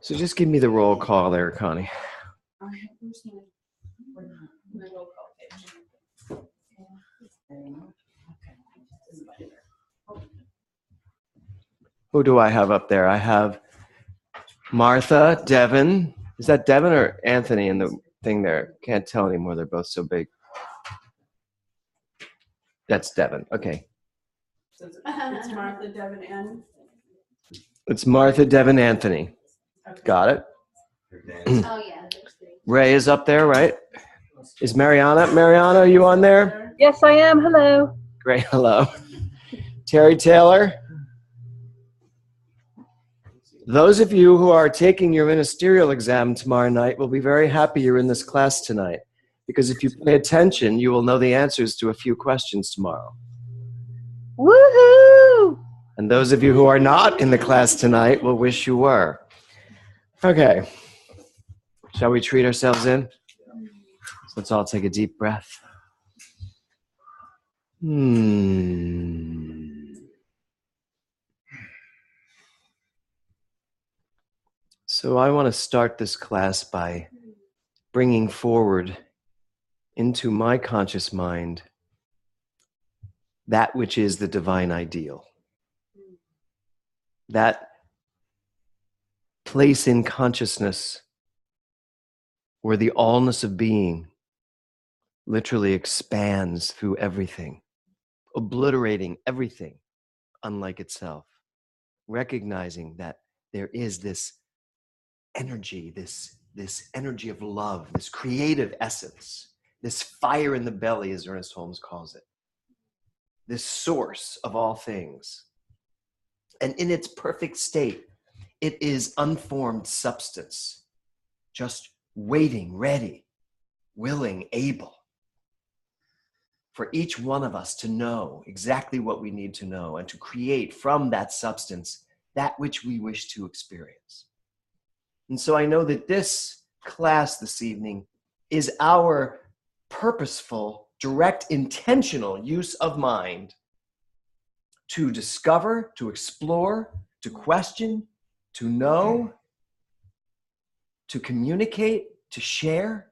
So just give me the roll call there, Connie. Who do I have up there? I have Martha, Devin. Is that Devin or Anthony in the thing there? Can't tell anymore. They're both so big. That's Devin. Okay. It's Martha, Devin, and... It's Martha, Devin, Anthony. Okay. Got it? Oh, yeah. Ray is up there, right? Is Mariana? Mariana, are you on there? Yes, I am. Hello. Great. Hello. Terry Taylor. Those of you who are taking your ministerial exam tomorrow night will be very happy you're in this class tonight, because if you pay attention, you will know the answers to a few questions tomorrow. Woohoo! And those of you who are not in the class tonight will wish you were. Okay. Shall we treat ourselves in? So let's all take a deep breath. So I want to start this class by bringing forward into my conscious mind that which is the divine ideal. That place in consciousness where the allness of being literally expands through everything, obliterating everything unlike itself, recognizing that there is this energy, this energy of love, this creative essence, this fire in the belly, as Ernest Holmes calls it, this source of all things. And in its perfect state, it is unformed substance, just waiting, ready, willing, able for each one of us to know exactly what we need to know and to create from that substance that which we wish to experience. And so I know that this class this evening is our purposeful, direct, intentional use of mind to discover, to explore, to question, to know, to communicate, to share.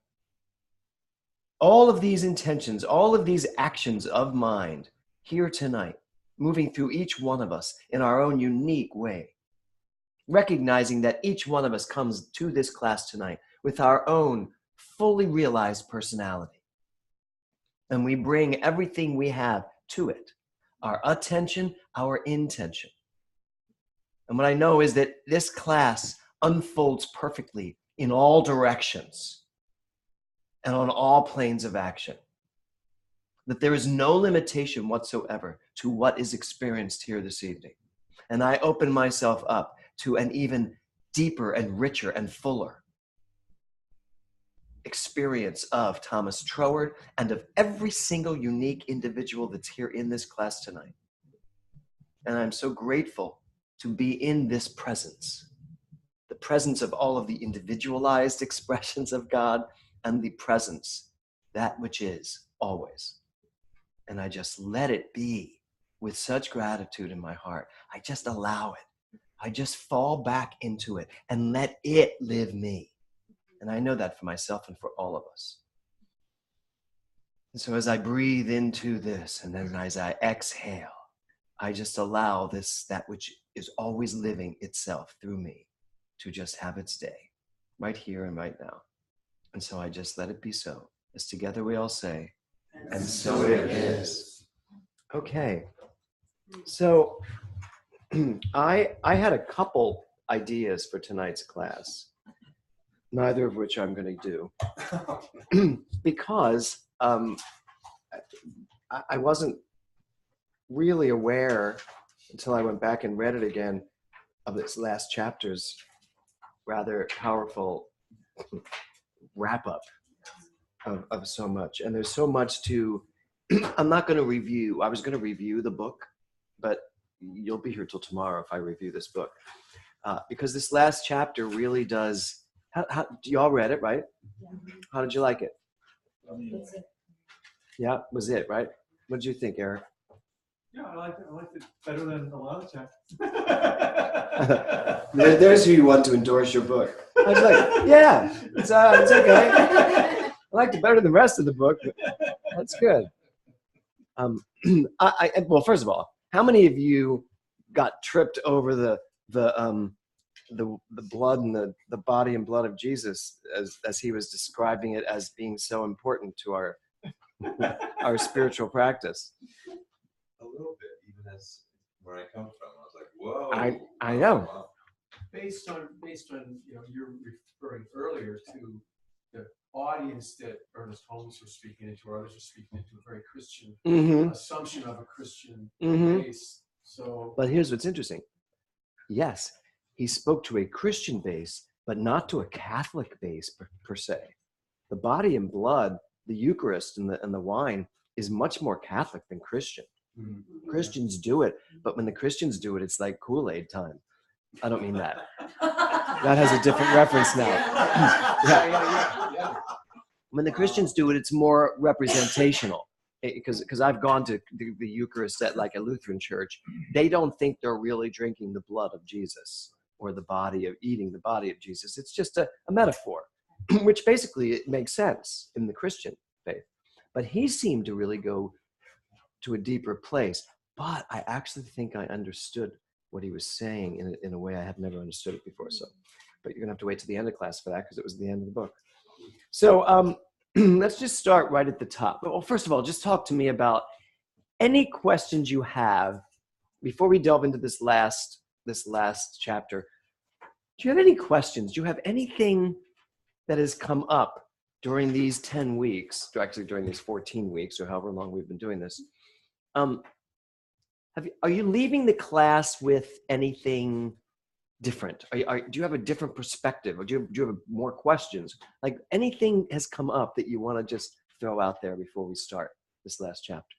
All of these intentions, all of these actions of mind here tonight, moving through each one of us in our own unique way, recognizing that each one of us comes to this class tonight with our own fully realized personality. And we bring everything we have to it, our attention, our intention. And what I know is that this class unfolds perfectly in all directions and on all planes of action. That there is no limitation whatsoever to what is experienced here this evening. And I open myself up to an even deeper and richer and fuller experience of Thomas Troward and of every single unique individual that's here in this class tonight. And I'm so grateful to be in this presence, the presence of all of the individualized expressions of God and the presence, that which is always. And I just let it be with such gratitude in my heart. I just allow it. I just fall back into it and let it live me. And I know that for myself and for all of us. And so as I breathe into this and then as I exhale, I just allow that which is always living itself through me to just have its day right here and right now. And so I just let it be so. As together we all say, and so it is. Okay. So I had a couple ideas for tonight's class, neither of which I'm going to do, because I wasn't really aware until I went back and read it again of this last chapter's rather powerful wrap-up of so much. And there's so much to, I'm not going to review. I was going to review the book, but you'll be here till tomorrow if I review this book. Because this last chapter really does, you all read it, right? Yeah. How did you like it? Yeah, was it, right? What did you think, Eric? Yeah, I liked it better than a lot of chapters. There's who you want to endorse your book. I was like, yeah, it's okay. I liked it better than the rest of the book, but that's good. Well, first of all, how many of you got tripped over the blood and the body and blood of Jesus as he was describing it as being so important to our spiritual practice? A little bit, even as where I come from, I was like, whoa. I know. Wow. Based on you're referring earlier to the audience that Ernest Holmes was speaking into, or others were speaking into, a very Christian assumption of a Christian base. So, but here's what's interesting. Yes, he spoke to a Christian base, but not to a Catholic base per se. The body and blood, the Eucharist and the wine is much more Catholic than Christian. Christians do it, but when the Christians do it, it's like Kool-Aid time. I don't mean that. That has a different reference now. Yeah. When the Christians do it, it's more representational. Because I've gone to the Eucharist at like a Lutheran church. They don't think they're really drinking the blood of Jesus or eating the body of Jesus. It's just a metaphor, which basically it makes sense in the Christian faith. But he seemed to really go to a deeper place. But I actually think I understood what he was saying in a way I had never understood it before. So, but you're gonna have to wait to the end of class for that because it was the end of the book. So let's just start right at the top. Well, first of all, just talk to me about any questions you have before we delve into this last chapter. Do you have any questions? Do you have anything that has come up during these 10 weeks, actually during these 14 weeks or however long we've been doing this? Are you leaving the class with anything different? Do you have a different perspective, or do you have more questions? Like anything has come up that you want to just throw out there before we start this last chapter?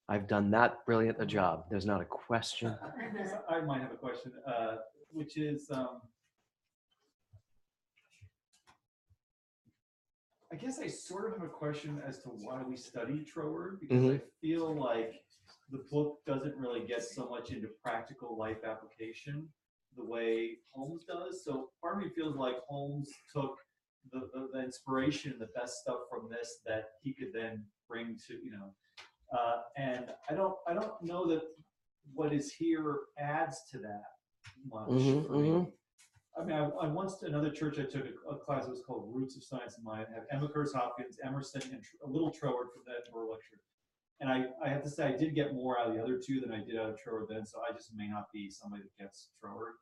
I've done that brilliant a job. There's not a question. I might have a question, which is, I guess I sort of have a question as to why we study Troward, because I feel like the book doesn't really get so much into practical life application the way Holmes does. So part of me feels like Holmes took the inspiration, the best stuff from this that he could then bring to, and I don't know that what is here adds to that much for me. I mean, I once another church I took a class that was called Roots of Science and Mind. Had Emma Kurz Hopkins, Emerson, and a little Troward from the Edinburgh lecture. And I have to say I did get more out of the other two than I did out of Troward then. So I just may not be somebody that gets Troward.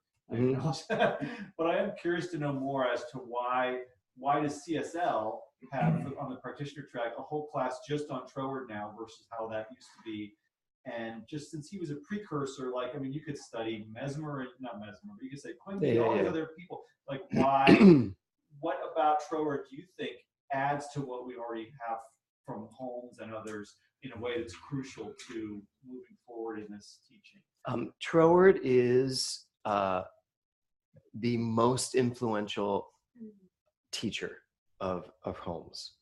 But I am curious to know more as to why does CSL have on the practitioner track a whole class just on Troward now versus how that used to be. And just since he was a precursor, like, I mean, you could study not Mesmer, but you could say Quimby, all these other people. Like, why, what about Troward do you think adds to what we already have from Holmes and others in a way that's crucial to moving forward in this teaching? Troward is the most influential teacher of Holmes.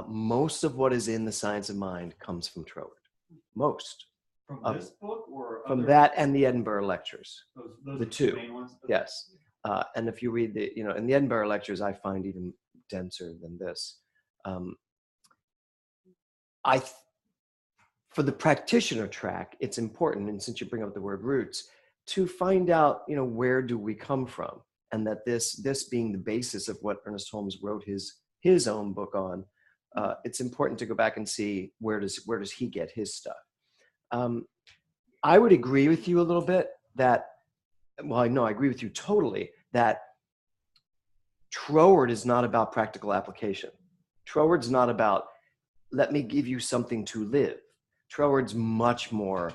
Most of what is in the Science of Mind comes from Troward. Most. From this book or from that and the Edinburgh lectures, those the are two main ones? Okay. Yes. And if you read in the Edinburgh lectures, I find even denser than this. For the practitioner track, it's important, and since you bring up the word roots, to find out, where do we come from, and that this being the basis of what Ernest Holmes wrote his own book on, it's important to go back and see where does he get his stuff. I would agree with you a little bit that, I agree with you totally that Troward is not about practical application. Troward's not about, let me give you something to live. Troward's much more,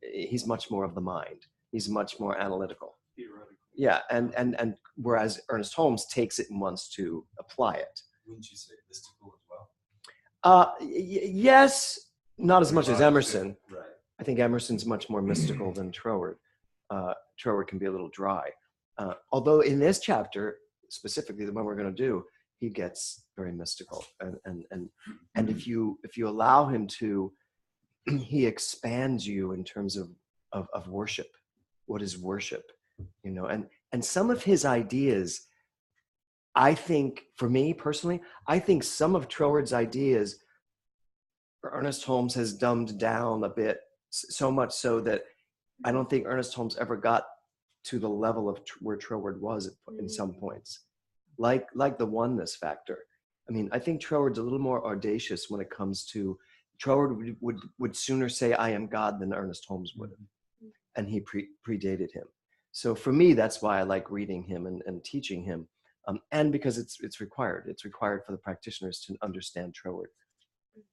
he's much more of the mind. He's much more analytical. Theoretical. Yeah, and whereas Ernest Holmes takes it and wants to apply it. Wouldn't you say mystical as well? Yes, not as much as Emerson. Right. I think Emerson's much more mystical than Troward. Troward can be a little dry. Although in this chapter, specifically the one we're going to do, he gets very mystical. And if you allow him to he expands you in terms of worship. What is worship? You know, and some of his ideas, I think, for me personally, I think some of Troward's ideas, Ernest Holmes has dumbed down a bit, so much so that I don't think Ernest Holmes ever got to the level of where Troward was in some points, like the oneness factor. I mean, I think Troward's a little more audacious when it comes to, Troward would sooner say I am God than Ernest Holmes would have, and he predated him. So for me, that's why I like reading him and teaching him, and because it's required. It's required for the practitioners to understand Troward,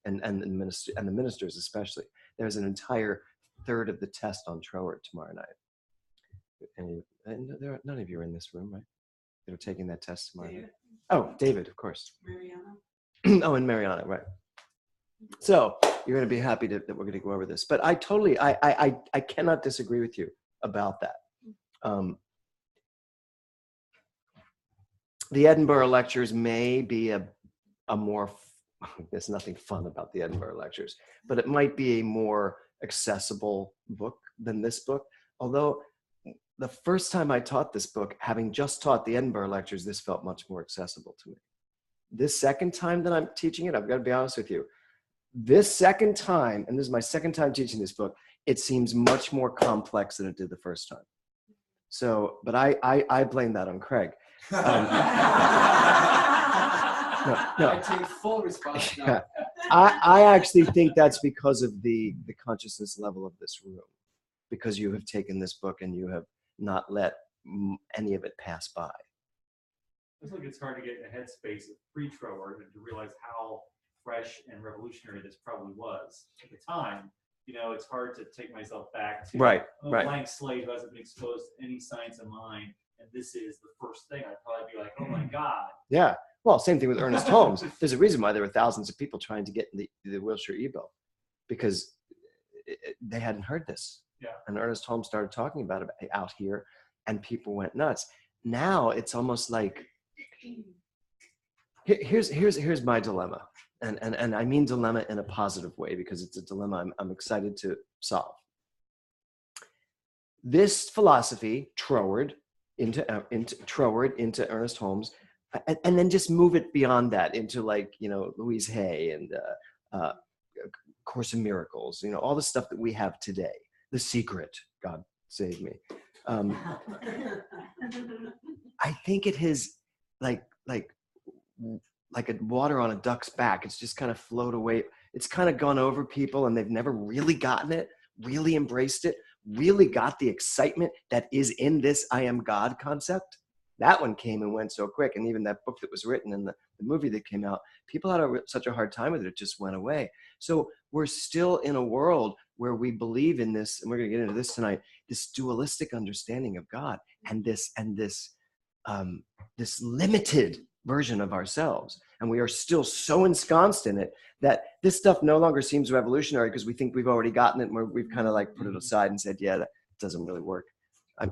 and the ministers especially. There's an entire third of the test on Troward tomorrow night. And none of you are in this room, right? They're taking that test tomorrow night. Oh, David, of course. Mariana. Oh, and Mariana, right. So you're going to be happy that we're going to go over this. But I cannot disagree with you about that. The Edinburgh lectures may be a more, there's nothing fun about the Edinburgh lectures, but it might be a more accessible book than this book. Although the first time I taught this book, having just taught the Edinburgh lectures, this felt much more accessible to me. This second time that I'm teaching it, I've got to be honest with you, this second time, and this is my second time teaching this book, it seems much more complex than it did the first time. So, but I blame that on Craig. No. I take full responsibility. Yeah. I actually think that's because of the consciousness level of this room, because you have taken this book and you have not let any of it pass by. It's like it's hard to get in a headspace of pre-Troward and to realize how fresh and revolutionary this probably was at the time. You know, it's hard to take myself back to Right. a blank slate who hasn't been exposed to any science of mind, and this is the first thing. I'd probably be like, oh my God. Yeah. Well, same thing with Ernest Holmes. There's a reason why there were thousands of people trying to get in the Wilshire Ebo, because they hadn't heard this. Yeah. And Ernest Holmes started talking about it out here, and people went nuts. Now it's almost like, here's my dilemma, and I mean dilemma in a positive way, because it's a dilemma I'm excited to solve. This philosophy, Troward into Ernest Holmes, and then just move it beyond that into, like, you know, Louise Hay and Course in Miracles, you know, all the stuff that we have today. The Secret, God save me. I think it has like a water on a duck's back. It's just kind of flowed away. It's kind of gone over people, and they've never really gotten it, really embraced it, really got the excitement that is in this I am God concept. That one came and went so quick. And even that book that was written and the movie that came out, people had such a hard time with it, it just went away. So we're still in a world where we believe in this, and we're going to get into this tonight, this dualistic understanding of God, and this limited version of ourselves. And we are still so ensconced in it that this stuff no longer seems revolutionary, because we think we've already gotten it, and we've kind of like put it aside and said, yeah, that doesn't really work.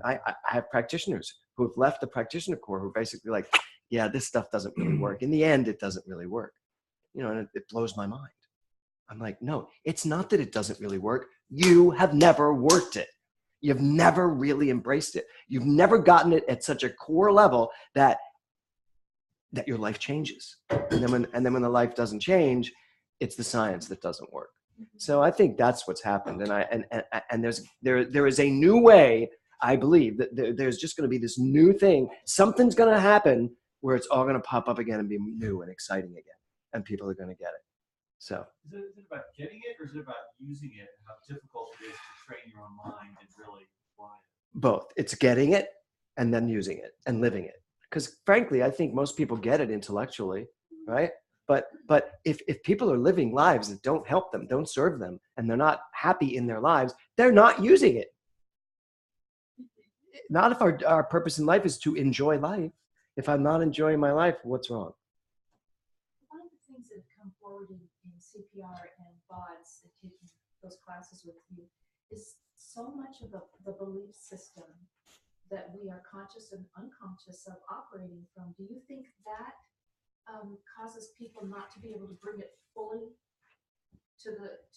I have practitioners who have left the practitioner corps who are basically like, yeah, this stuff doesn't really work. In the end, it doesn't really work. You know, and it blows my mind. I'm like, no, it's not that it doesn't really work. You have never worked it. You've never really embraced it. You've never gotten it at such a core level that your life changes. And then when the life doesn't change, it's the science that doesn't work. So I think that's what's happened. And there is a new way. I believe that there's just going to be this new thing. Something's going to happen where it's all going to pop up again and be new and exciting again, and people are going to get it. So is it about getting it, or is it about using it, and how difficult it is to train your own mind and really apply it? Both. It's getting it and then using it and living it. Because frankly, I think most people get it intellectually, right? But if people are living lives that don't help them, don't serve them, and they're not happy in their lives, they're not using it. Not if our purpose in life is to enjoy life. If I'm not enjoying my life, what's wrong? One of the things that have come forward in CPR and BODS, and taking those classes with you, is so much of the belief system that we are conscious and unconscious of operating from. Do you think that causes people not to be able to bring it fully to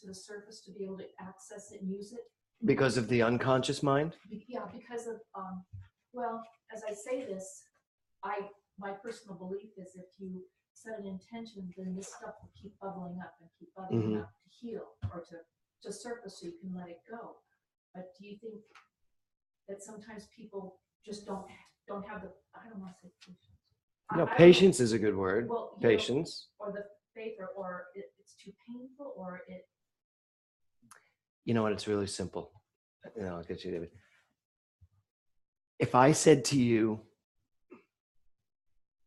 the surface to be able to access it and use it. Because of the unconscious mind? Yeah, because of, well, as I say this, my personal belief is if you set an intention, then this stuff will keep bubbling up and keep bubbling up to heal or to surface so you can let it go. But do you think that sometimes people just don't have the, I don't want to say patience. No, patience is a good word. Well, Patience. Or the faith, or it's too painful, or it. You know what? It's really simple. I'll get you, David. If I said to you,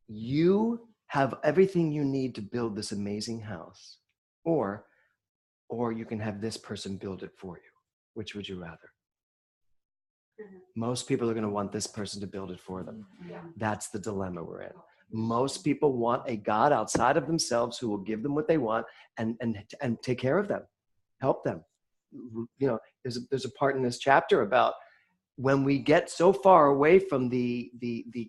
you have everything you need to build this amazing house, or you can have this person build it for you, which would you rather? Most people are going to want this person to build it for them. Yeah. That's the dilemma we're in. Most people want a God outside of themselves who will give them what they want and take care of them, help them. There's a part in this chapter about when we get so far away from the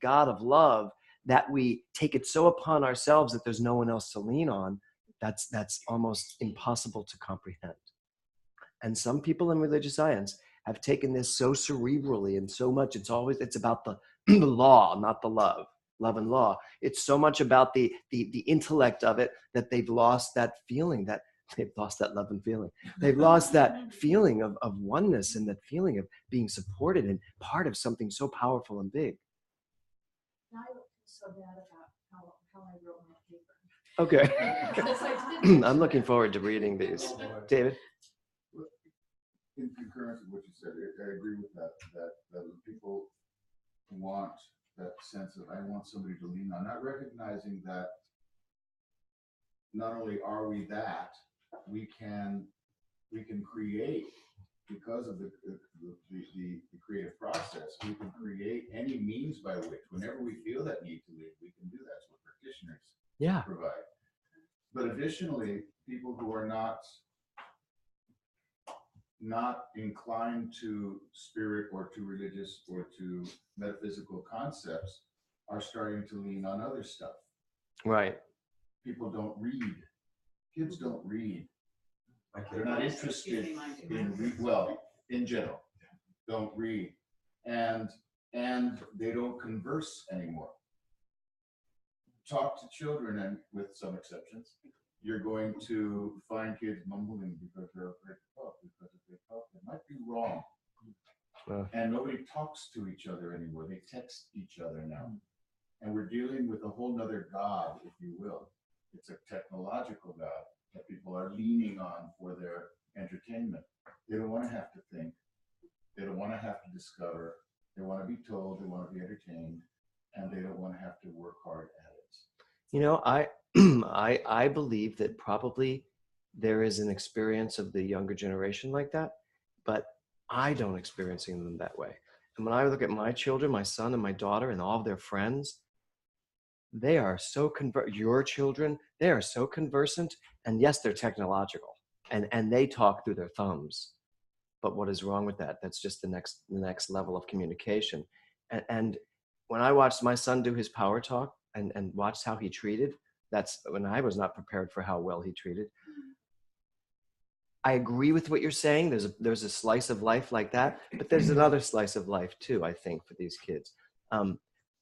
God of love that we take it so upon ourselves that there's no one else to lean on. That's almost impossible to comprehend. And some people in religious science have taken this so cerebrally and so much. It's about the law, not the love and law. It's so much about the intellect of it that they've lost that feeling, that they've lost that love and feeling. They've lost that feeling of oneness and that feeling of being supported and part of something so powerful and big. I feel so bad about how I wrote my paper. Okay. I'm looking forward to reading these. David? In concurrence with what you said, I agree with that people want that sense of, I want somebody to lean on, not recognizing that not only are we that, we can create, because of the creative process, we can create any means by which, whenever we feel that need to lead, we can do that. That's what practitioners provide. But additionally, people who are not inclined to spirit or to religious or to metaphysical concepts are starting to lean on other stuff. Right. People don't read. Kids don't read. They're not interested in general, don't read. And they don't converse anymore. Talk to children, and with some exceptions, you're going to find kids mumbling because they're afraid to talk, because if they talk, they might be wrong. And nobody talks to each other anymore. They text each other now. And we're dealing with a whole nother God, if you will. It's a technological God that people are leaning on for their entertainment. They don't want to have to think. They don't want to have to discover. They want to be told. They want to be entertained. And they don't want to have to work hard at it. I believe that probably there is an experience of the younger generation like that, but I don't experience them that way. And when I look at my children, my son and my daughter and all of their friends, they are so your children, they are so conversant, and yes, they're technological and they talk through their thumbs. But what is wrong with that? That's just the next level of communication. And when I watched my son do his power talk and watched how he treated, that's when I was not prepared for how well he treated. I agree with what you're saying. There's a slice of life like that, but there's another slice of life too, I think, for these kids.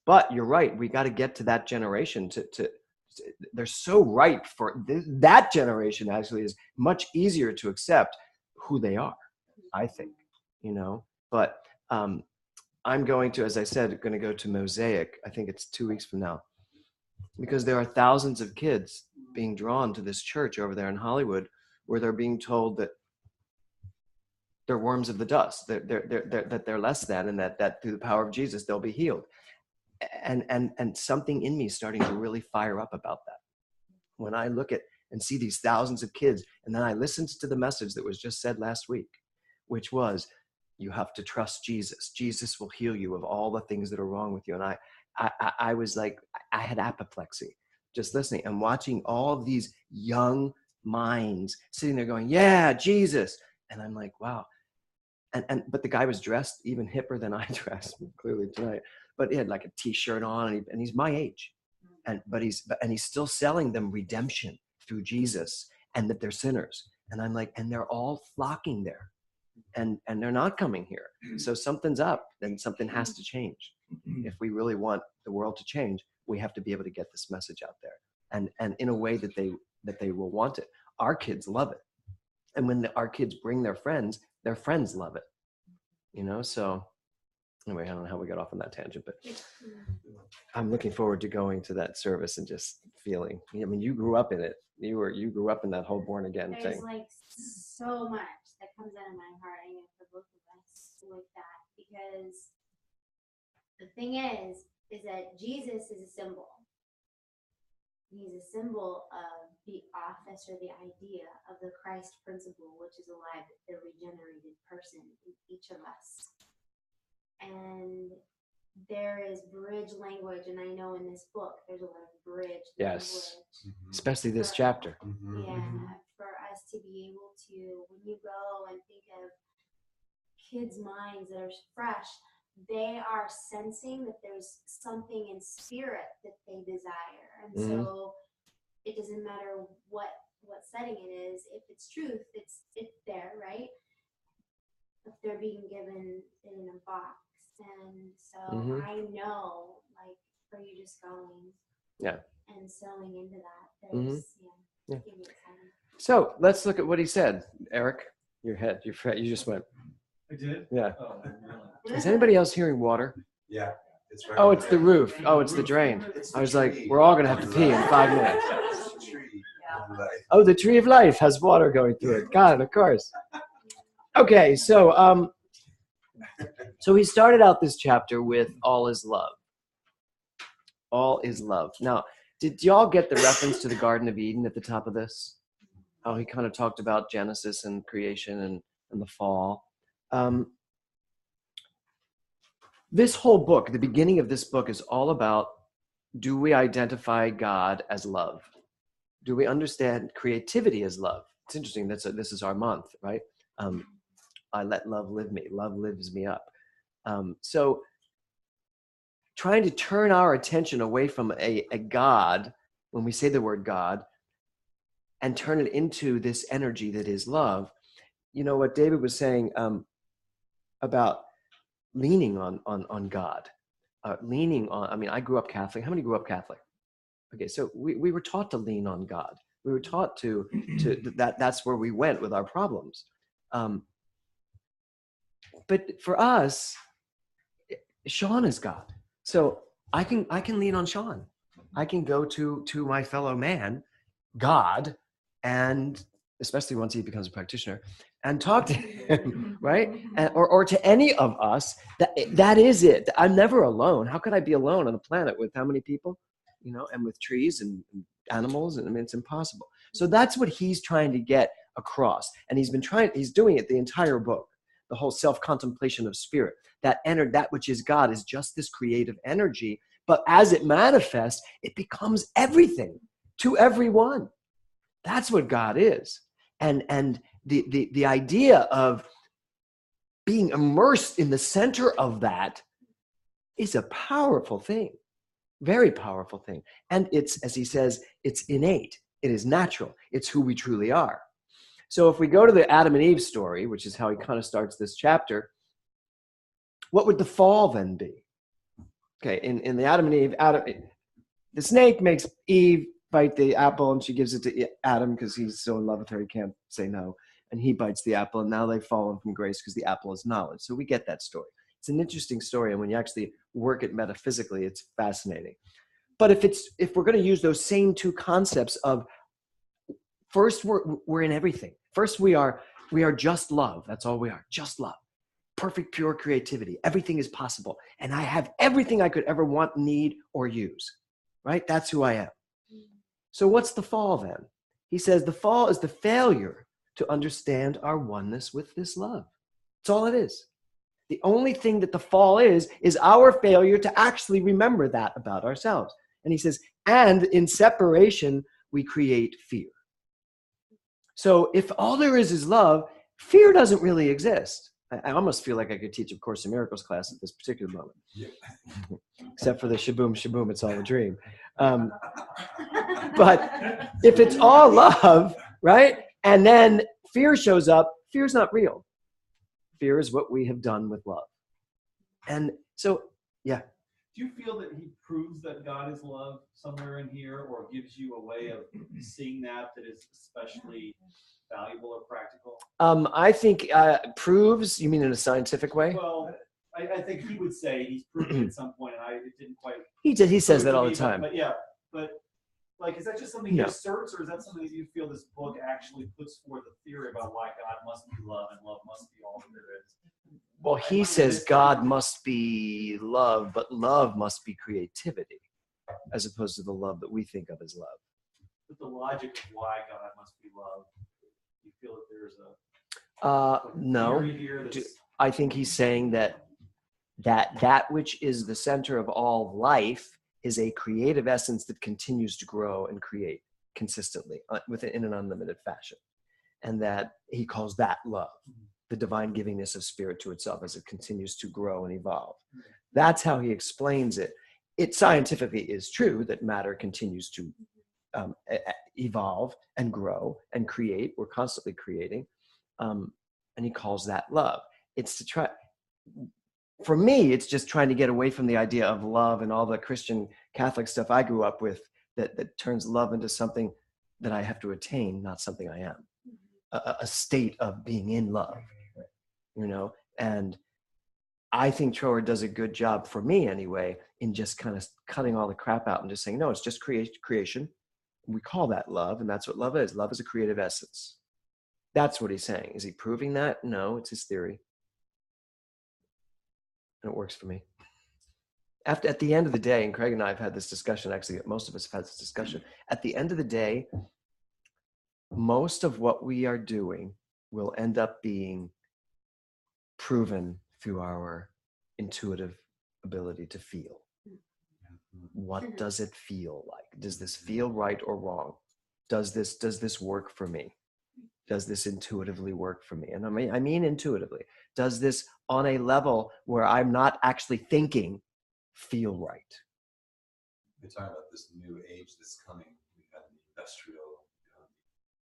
But you're right. We got to get to that generation they're so ripe for that generation. Actually, is much easier to accept who they are, I think, but I'm going to, as I said, going to go to Mosaic. I think it's 2 weeks from now, because there are thousands of kids being drawn to this church over there in Hollywood, where they're being told that they're worms of the dust, that they're less than, and that through the power of Jesus they'll be healed. And something in me is starting to really fire up about that. When I look at and see these thousands of kids, and then I listened to the message that was just said last week, which was, you have to trust Jesus. Jesus will heal you of all the things that are wrong with you. And I was like, I had apoplexy just listening and watching all of these young minds sitting there going, yeah, Jesus. And I'm like, wow. But the guy was dressed even hipper than I dressed, clearly tonight. But he had like a t-shirt on, and he's my age. But he's still selling them redemption through Jesus, and that they're sinners, And I'm like, and they're all flocking there. And they're not coming here. So something's up, and something has to change. If we really want the world to change, we have to be able to get this message out there, and in a way that they will want it. Our kids love it. And when our kids bring their friends love it. You know, so anyway, I don't know how we got off on that tangent, but I'm looking forward to going to that service and just feeling. I mean, you grew up in it. You grew up in that whole born again There's thing. like so much that comes out of my heart, I think, for both of us with that, because the thing is that Jesus is a symbol. He's a symbol of the office or the idea of the Christ principle, which is alive, the regenerated person in each of us. And there is bridge language, and I know in this book there's a lot of bridge Yes. language. Especially this For- chapter. Yeah, for us to be able to, when you go and think of kids' minds that are fresh, they are sensing that there's something in spirit that they desire. And so it doesn't matter what setting it is, if it's truth, it's there, right? If they're being given in a box. And so I know, like, for you just going and sewing into that, there's give me excitement. So let's look at what he said. Eric, your head, you just went. I did? Yeah. Oh, really? Is anybody else hearing water? Yeah. It's right Oh, it's the there. roof. Oh, it's the drain. I was like, we're all going to have to pee in 5 minutes. It's the tree of life. Oh, the tree of life has water going through it. God, of course. Okay, so so he started out this chapter with all is love. All is love. Now, did y'all get the reference to the Garden of Eden at the top of this? How he kind of talked about Genesis and creation and the fall. This whole book, the beginning of this book, is all about, do we identify God as love? Do we understand creativity as love? It's interesting. This is our month, right? I let love live me. Love lives me up. So trying to turn our attention away from a God, when we say the word God, and turn it into this energy that is love. You know what David was saying about leaning on God, leaning on, I mean, I grew up Catholic. How many grew up Catholic? Okay, so we were taught to lean on God. We were taught to that's where we went with our problems. But for us, Sean is God. So I can lean on Sean. I can go to my fellow man, God, and especially once he becomes a practitioner, and talk to him, right? Or to any of us. That is it. I'm never alone. How could I be alone on a planet with how many people? You know, and with trees and animals, and I mean, it's impossible. So that's what he's trying to get across, and he's doing it the entire book. The whole self-contemplation of spirit, that which is God is just this creative energy, but as it manifests, it becomes everything to everyone. That's what God is. And the idea of being immersed in the center of that is a powerful thing, very powerful thing. And it's, as he says, it's innate. It is natural. It's who we truly are. So if we go to the Adam and Eve story, which is how he kind of starts this chapter, what would the fall then be? Okay, in the Adam and Eve, the snake makes Eve bite the apple, and she gives it to Adam because he's so in love with her he can't say no. And he bites the apple, and now they've fallen from grace because the apple is knowledge. So we get that story. It's an interesting story, and when you actually work it metaphysically, it's fascinating. But if we're going to use those same two concepts of, first, we're in everything. First, we are just love. That's all we are, just love. Perfect, pure creativity. Everything is possible. And I have everything I could ever want, need, or use, right? That's who I am. So what's the fall then? He says the fall is the failure to understand our oneness with this love. That's all it is. The only thing that the fall is our failure to actually remember that about ourselves. And he says, and in separation, we create fear. So if all there is love, fear doesn't really exist. I almost feel like I could teach a Course in Miracles class at this particular moment. Yeah. Except for the shaboom, shaboom, it's all a dream. But if it's all love, right? And then fear shows up, fear is not real. Fear is what we have done with love. And so, yeah. Do you feel that he proves that God is love somewhere in here, or gives you a way of seeing that is especially valuable or practical? I think proves, you mean in a scientific way? Well, I think he would say he's proven at some point, and it didn't quite. He says that prove all to the me, time. But yeah, but like, is that just something he No. asserts, or is that something that you feel this book actually puts forth a theory about why God must be love and love must be all that there is? Well, he says God must be love, but love must be creativity, as opposed to the love that we think of as love. But the logic of why God must be love, you feel that there's a no. theory here that's... I think he's saying that which is the center of all life is a creative essence that continues to grow and create consistently in an unlimited fashion. And that he calls that love, the divine givingness of spirit to itself as it continues to grow and evolve. That's how he explains it. It scientifically is true that matter continues to evolve and grow and create. We're constantly creating. And he calls that love. It's to try, for me, it's just trying to get away from the idea of love and all the Christian Catholic stuff I grew up with that turns love into something that I have to attain, not something I am. A state of being in love, you know? And I think Trower does a good job, for me anyway, in just kind of cutting all the crap out and just saying, no, it's just creation. We call that love, and that's what love is. Love is a creative essence. That's what he's saying. Is he proving that? No, it's his theory. And it works for me. At the end of the day, and Craig and I have had this discussion, actually, most of us have had this discussion. At the end of the day, most of what we are doing will end up being proven through our intuitive ability to feel. What does it feel like? Does this feel right or wrong? Does this work for me? Does this intuitively work for me? And I mean intuitively. Does this on a level where I'm not actually thinking feel right? We're talking about this new age that's coming. We have the industrial,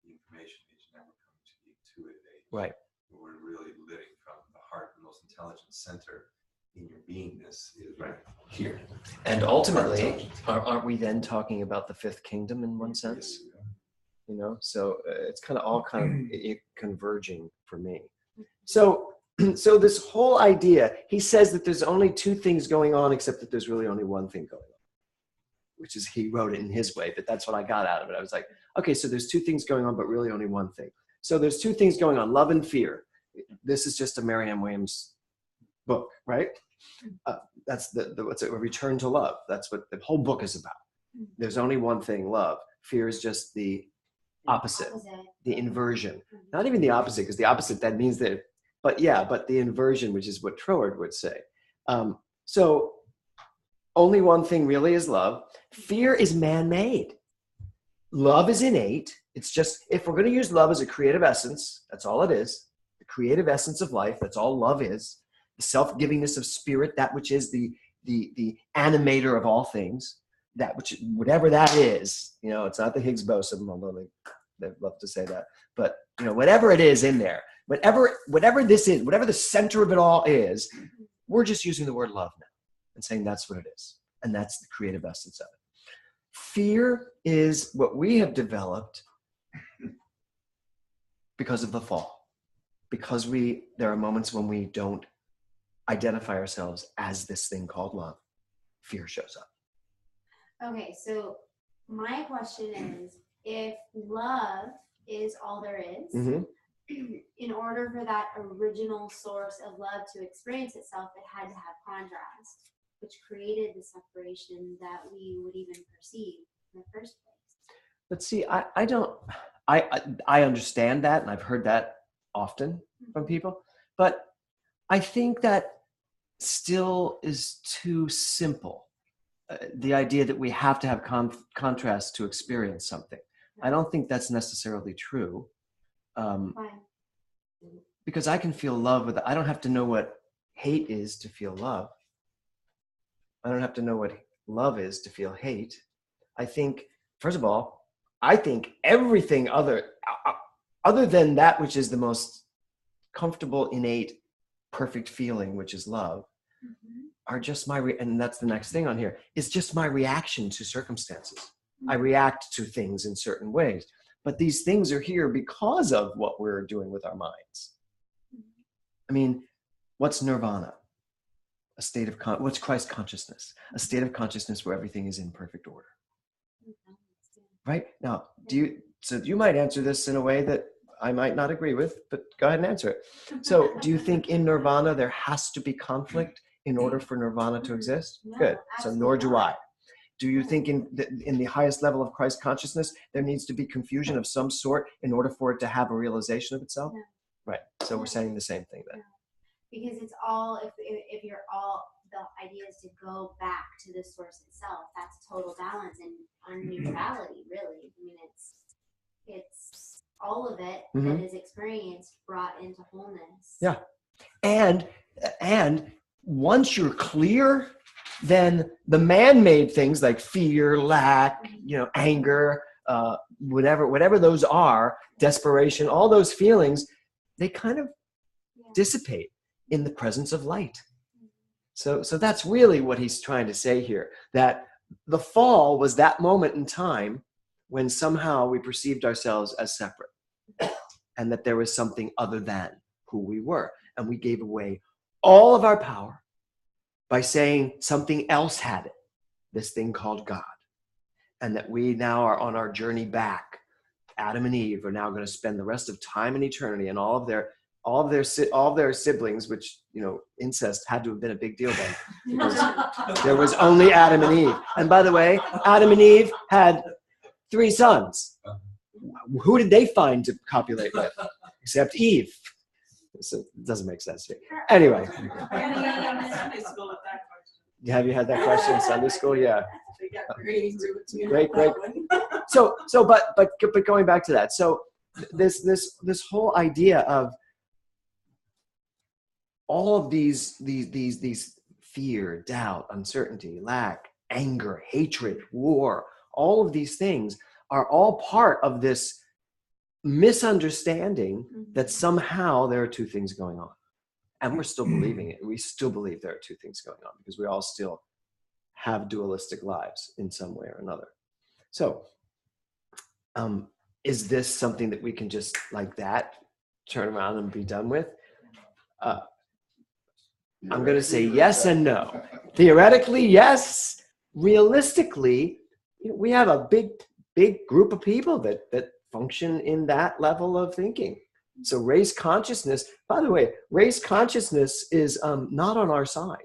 the information age, now we're coming to the intuitive age. Right. Where we're really living from the heart, the most intelligent center in your beingness is right here. And ultimately, aren't we then talking about the fifth kingdom in one sense? You know, so it's kind of all converging for me. So this whole idea, he says that there's only two things going on, except that there's really only one thing going on, which is, he wrote it in his way, but that's what I got out of it. I was like, okay, so there's two things going on, but really only one thing. So there's two things going on, love and fear. This is just a Marianne Williams book, right? That's what's it, a return to love. That's what the whole book is about. There's only one thing, love. Fear is just the opposite, the inversion. Not even the opposite, because the opposite, that means that, but the inversion, which is what Trower would say. So only one thing really is love. Fear is man-made. Love is innate. It's just, if we're going to use love as a creative essence, that's all it is. The creative essence of life, that's all love is. The self-givingness of spirit, that which is the animator of all things, that which, whatever that is, you know, it's not the Higgs boson, although they'd love to say that, but you know, whatever it is in there, whatever this is, whatever the center of it all is, we're just using the word love now and saying that's what it is. And that's the creative essence of it. Fear is what we have developed because of the fall. Because there are moments when we don't identify ourselves as this thing called love. Fear shows up. Okay, so my question is, if love is all there is, in order for that original source of love to experience itself, it had to have contrast, which created the separation that we would even perceive in the first place. But see, I understand that, and I've heard that often from people, but I think that still is too simple. The idea that we have to have contrast to experience something. I don't think that's necessarily true. Because I can feel love I don't have to know what hate is to feel love. I don't have to know what love is to feel hate. I think, first of all, I think everything other, other than that which is the most comfortable, innate, perfect feeling, which is love, are just and that's the next thing on here, is just my reaction to circumstances. I react to things in certain ways, but these things are here because of what we're doing with our minds. I mean, what's nirvana? A state of, what's Christ consciousness? A state of consciousness where everything is in perfect order. Right? Now, so you might answer this in a way that I might not agree with, but go ahead and answer it. So do you think in nirvana there has to be conflict in order for nirvana to exist? No, Good. So nor do I. absolutely Do you think in the highest level of Christ consciousness, there needs to be confusion of some sort in order for it to have a realization of itself? No. Right. So we're saying the same thing then. because it's all, if you're all, the idea is to go back to the source itself. That's total balance and on neutrality, really. I mean, it's all of it that is experienced brought into wholeness. Yeah. And once you're clear, then the man-made things like fear, lack, anger, whatever those are, desperation, all those feelings, they kind of dissipate in the presence of light. So that's really what he's trying to say here, that the fall was that moment in time when somehow we perceived ourselves as separate and that there was something other than who we were. And we gave away all of our power by saying something else had it, this thing called God. And that we now are on our journey back. Adam and Eve are now going to spend the rest of time and eternity, and all of their siblings, which, incest had to have been a big deal then, because there was only Adam and Eve. And by the way, Adam and Eve had 3 sons. Who did they find to copulate with? Except Eve. So it doesn't make sense to me. Anyway. Have you had that question in Sunday school? Yeah. Great. So, but going back to that. So this whole idea of all of these fear, doubt, uncertainty, lack, anger, hatred, war, all of these things are all part of this misunderstanding that somehow there are 2 things going on. And we're still believing it. We still believe there are 2 things going on because we all still have dualistic lives in some way or another. So is this something that we can just like that turn around and be done with? I'm going to say yes and no. Theoretically, yes. Realistically, we have a big group of people that function in that level of thinking. So race consciousness, by the way, race consciousness is not on our side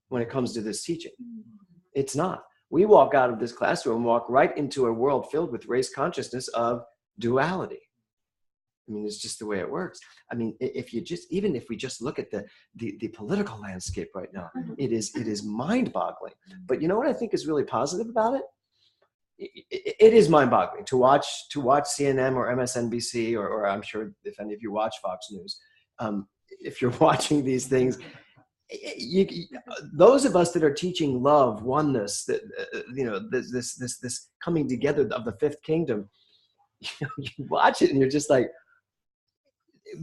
when it comes to this teaching. It's not. We walk out of this classroom, walk right into a world filled with race consciousness of duality. I mean, it's just the way it works. I mean, even if we just look at the political landscape right now, it is mind-boggling. But you know what I think is really positive about it? It is mind-boggling to watch CNN or MSNBC, or I'm sure if any of you watch Fox News, if you're watching these things, those of us that are teaching love, oneness, that this coming together of the 5th kingdom, you watch it and you're just like,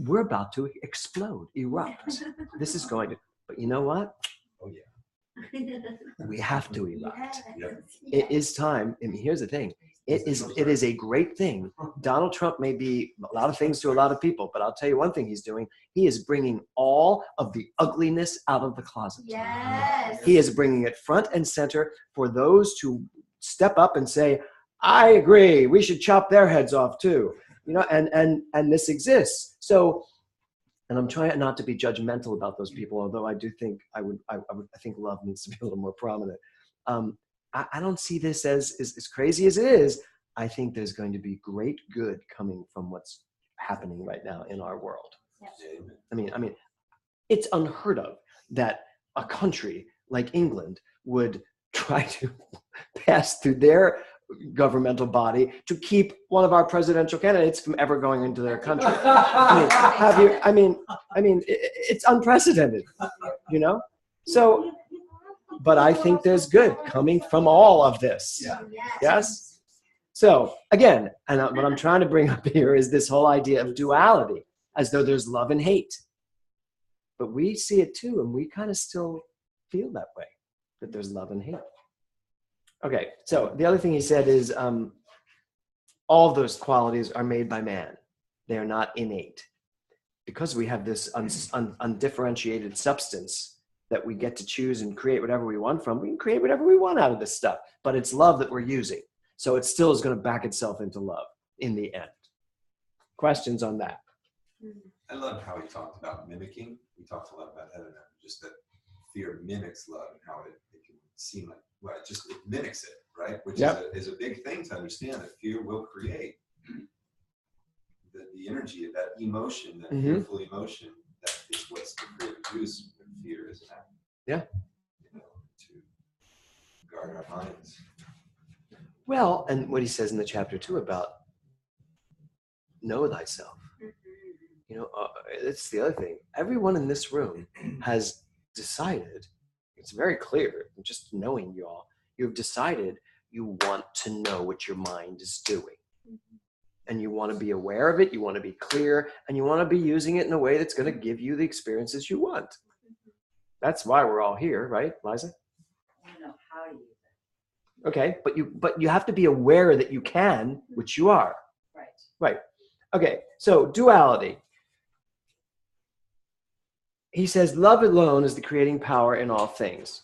we're about to explode, erupt. This is going to, but you know what? Oh yeah. We have to erupt. Yes. It is time. I mean, here's the thing. It is a great thing. Donald Trump may be a lot of things to a lot of people, but I'll tell you one thing he's doing. He is bringing all of the ugliness out of the closet. Yes. He is bringing it front and center for those to step up and say, I agree, we should chop their heads off too. And this exists. So, and I'm trying not to be judgmental about those people, although I do think I think love needs to be a little more prominent. I don't see this as crazy as it is. I think there's going to be great good coming from what's happening right now in our world. Yep. I mean, it's unheard of that a country like England would try to pass through their governmental body to keep one of our presidential candidates from ever going into their country. It's unprecedented, So, but I think there's good coming from all of this. Yeah. Yes? So again, and what I'm trying to bring up here is this whole idea of duality, as though there's love and hate. But we see it too, and we kind of still feel that way, that there's love and hate. Okay, so the other thing he said is all of those qualities are made by man. They are not innate. Because we have this undifferentiated substance that we get to choose and create whatever we want from, we can create whatever we want out of this stuff. But it's love that we're using. So it still is going to back itself into love in the end. Questions on that? I love how he talked about mimicking. We talked a lot about that, just that fear mimics love and how it can seem like, well, it mimics it, right? Which is a big thing to understand, that fear will create the energy of that emotion, that fearful emotion, that is what's the creative juice when fear is an act. Yeah. To guard our minds. Well, and what he says in the chapter too about know thyself. It's the other thing. Everyone in this room has decided, it's very clear, just knowing you all, you've decided you want to know what your mind is doing. And you want to be aware of it, you want to be clear, and you want to be using it in a way that's going to give you the experiences you want. That's why we're all here, right, Liza? I want to know how to use it. Okay, but you have to be aware that you can, which you are. Right. Right. Okay, so duality. He says, love alone is the creating power in all things.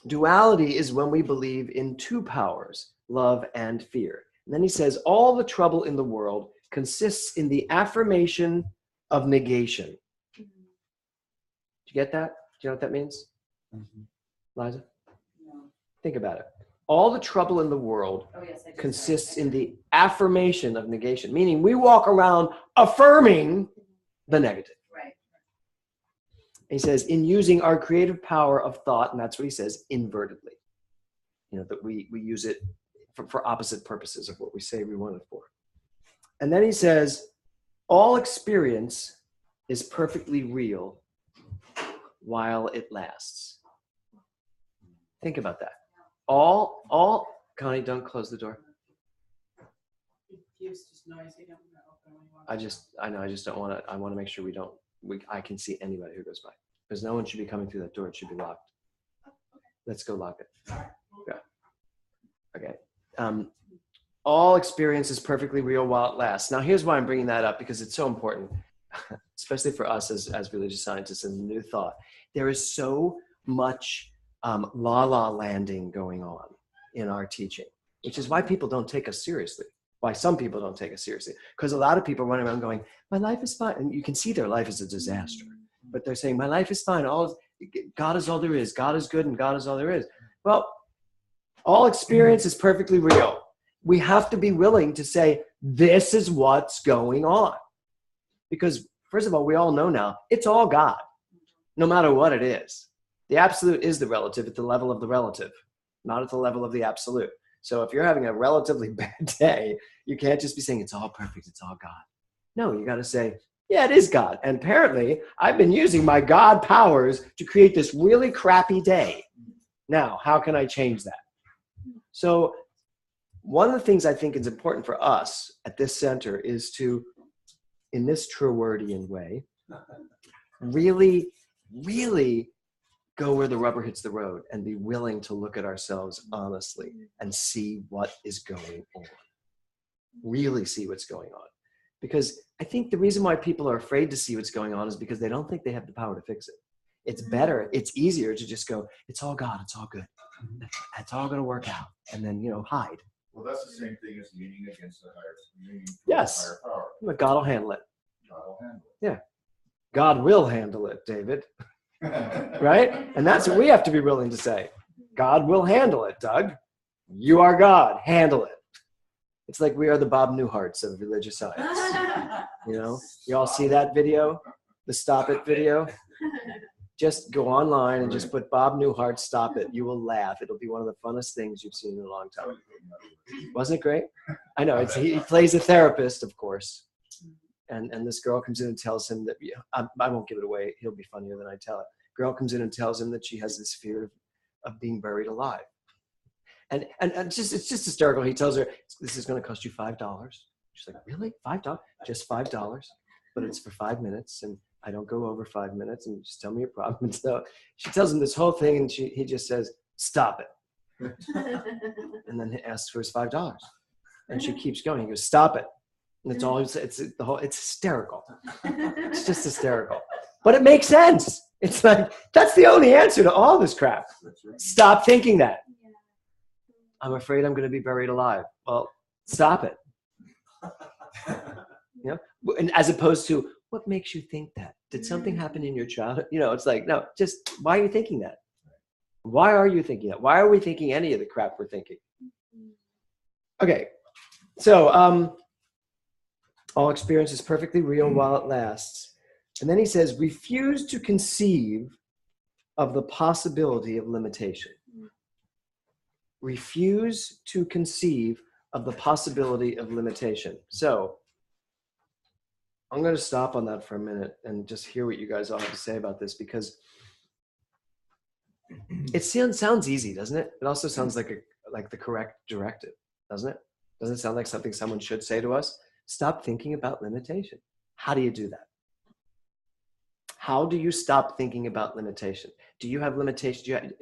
Duality is when we believe in two powers, love and fear. And then he says, all the trouble in the world consists in the affirmation of negation. Did you get that? Do you know what that means? Liza? No. Think about it. All the trouble in the world consists in the affirmation of negation, meaning we walk around affirming the negative. Right. He says, in using our creative power of thought, and that's what he says, invertedly. That we use it for opposite purposes of what we say we want it for. And then he says, all experience is perfectly real while it lasts. Think about that. All, Connie, don't close the door. It's just noisy. Don't open when you want. I just don't want to, I want to make sure I can see anybody who goes by. Because no one should be coming through that door. It should be locked. Let's go lock it. Yeah. Okay. All experience is perfectly real while it lasts. Now, here's why I'm bringing that up, because it's so important, especially for us as religious scientists and new thought. There is so much la-la landing going on in our teaching, which is why people don't take us seriously. Why some people don't take us seriously. Because a lot of people run around going, my life is fine. And you can see their life is a disaster. But they're saying, my life is fine. God is all there is. God is good and God is all there is. Well, all experience is perfectly real. We have to be willing to say, this is what's going on. Because, first of all, we all know now, it's all God, no matter what it is. The absolute is the relative at the level of the relative, not at the level of the absolute. So if you're having a relatively bad day, you can't just be saying, it's all perfect, it's all God. No, you got to say, yeah, it is God. And apparently, I've been using my God powers to create this really crappy day. Now, how can I change that? So one of the things I think is important for us at this center is to, in this Truwordian way, really, really go where the rubber hits the road and be willing to look at ourselves honestly and see what is going on. Really see what's going on. Because I think the reason why people are afraid to see what's going on is because they don't think they have the power to fix it. It's better, it's easier to just go, it's all God, it's all good. It's all going to work out. And then, hide. Well, that's the same thing as leaning against the higher, Yes. higher power. But God will handle it. God will handle Yeah. God will handle it, David. it. Right? And that's what we have to be willing to say. God will handle it, Doug. You are God. Handle it. It's like we are the Bob Newharts of religious science. You all see that video? The Stop It video? Just go online and just put Bob Newhart, Stop It. You will laugh. It'll be one of the funnest things you've seen in a long time. Wasn't it great? I know. He plays a therapist, of course. And this girl comes in and tells him that, I won't give it away. He'll be funnier than I tell it. Girl comes in and tells him that she has this fear of being buried alive. And it's just hysterical. He tells her, this is going to cost you $5. She's like, really? $5? Just $5. But it's for 5 minutes. And I don't go over 5 minutes. And just tell me your problem. And so she tells him this whole thing. And he just says, stop it. And then he asks for his $5. And she keeps going. He goes, stop it. And it's all, it's hysterical. It's just hysterical. But it makes sense. It's like, that's the only answer to all this crap. Stop thinking that. I'm afraid I'm going to be buried alive. Well, stop it. You know, and as opposed to, what makes you think that? Did something happen in your childhood? You know, it's like, no, just, why are you thinking that? Why are you thinking that? Why are we thinking any of the crap we're thinking? Okay, so all experience is perfectly real while it lasts. And then he says, refuse to conceive of the possibility of limitation. Refuse to conceive of the possibility of limitation. So I'm going to stop on that for a minute and just hear what you guys all have to say about this, because it sounds easy, doesn't it? It also sounds like the correct directive, doesn't it? Doesn't it sound like something someone should say to us? Stop thinking about limitation. How do you do that? How do you stop thinking about limitation? Do you have limitations?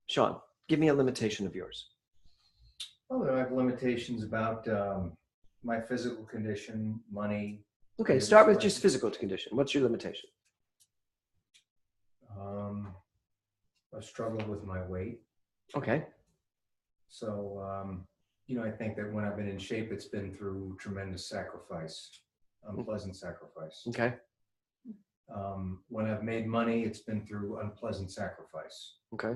Sean, give me a limitation of yours. Well, I have limitations about my physical condition, money. Okay, start with just physical condition. What's your limitation? I've struggled with my weight. Okay. So, I think that when I've been in shape, it's been through tremendous sacrifice, unpleasant sacrifice. Okay. When I've made money, it's been through unpleasant sacrifice. Okay.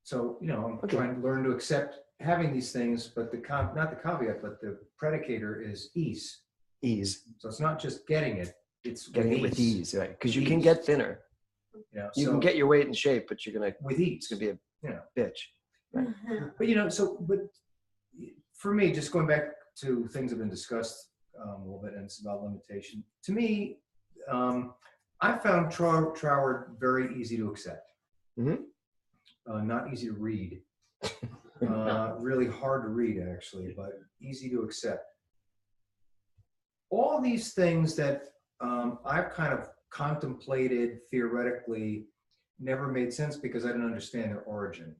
So, I'm trying to learn to accept having these things, but not the caveat, but the predicator is ease. Ease. So it's not just getting it, it's getting it with ease, right? Because you can get thinner. You can get your weight in shape, but you're going to, with ease. It's going to be a bitch. Right. But for me, just going back to things that have been discussed a little bit, and it's about limitation. To me, I found Troward very easy to accept. Mm-hmm. Not easy to read. Really hard to read, actually, but easy to accept. All these things that I've kind of contemplated theoretically never made sense because I didn't understand their origin.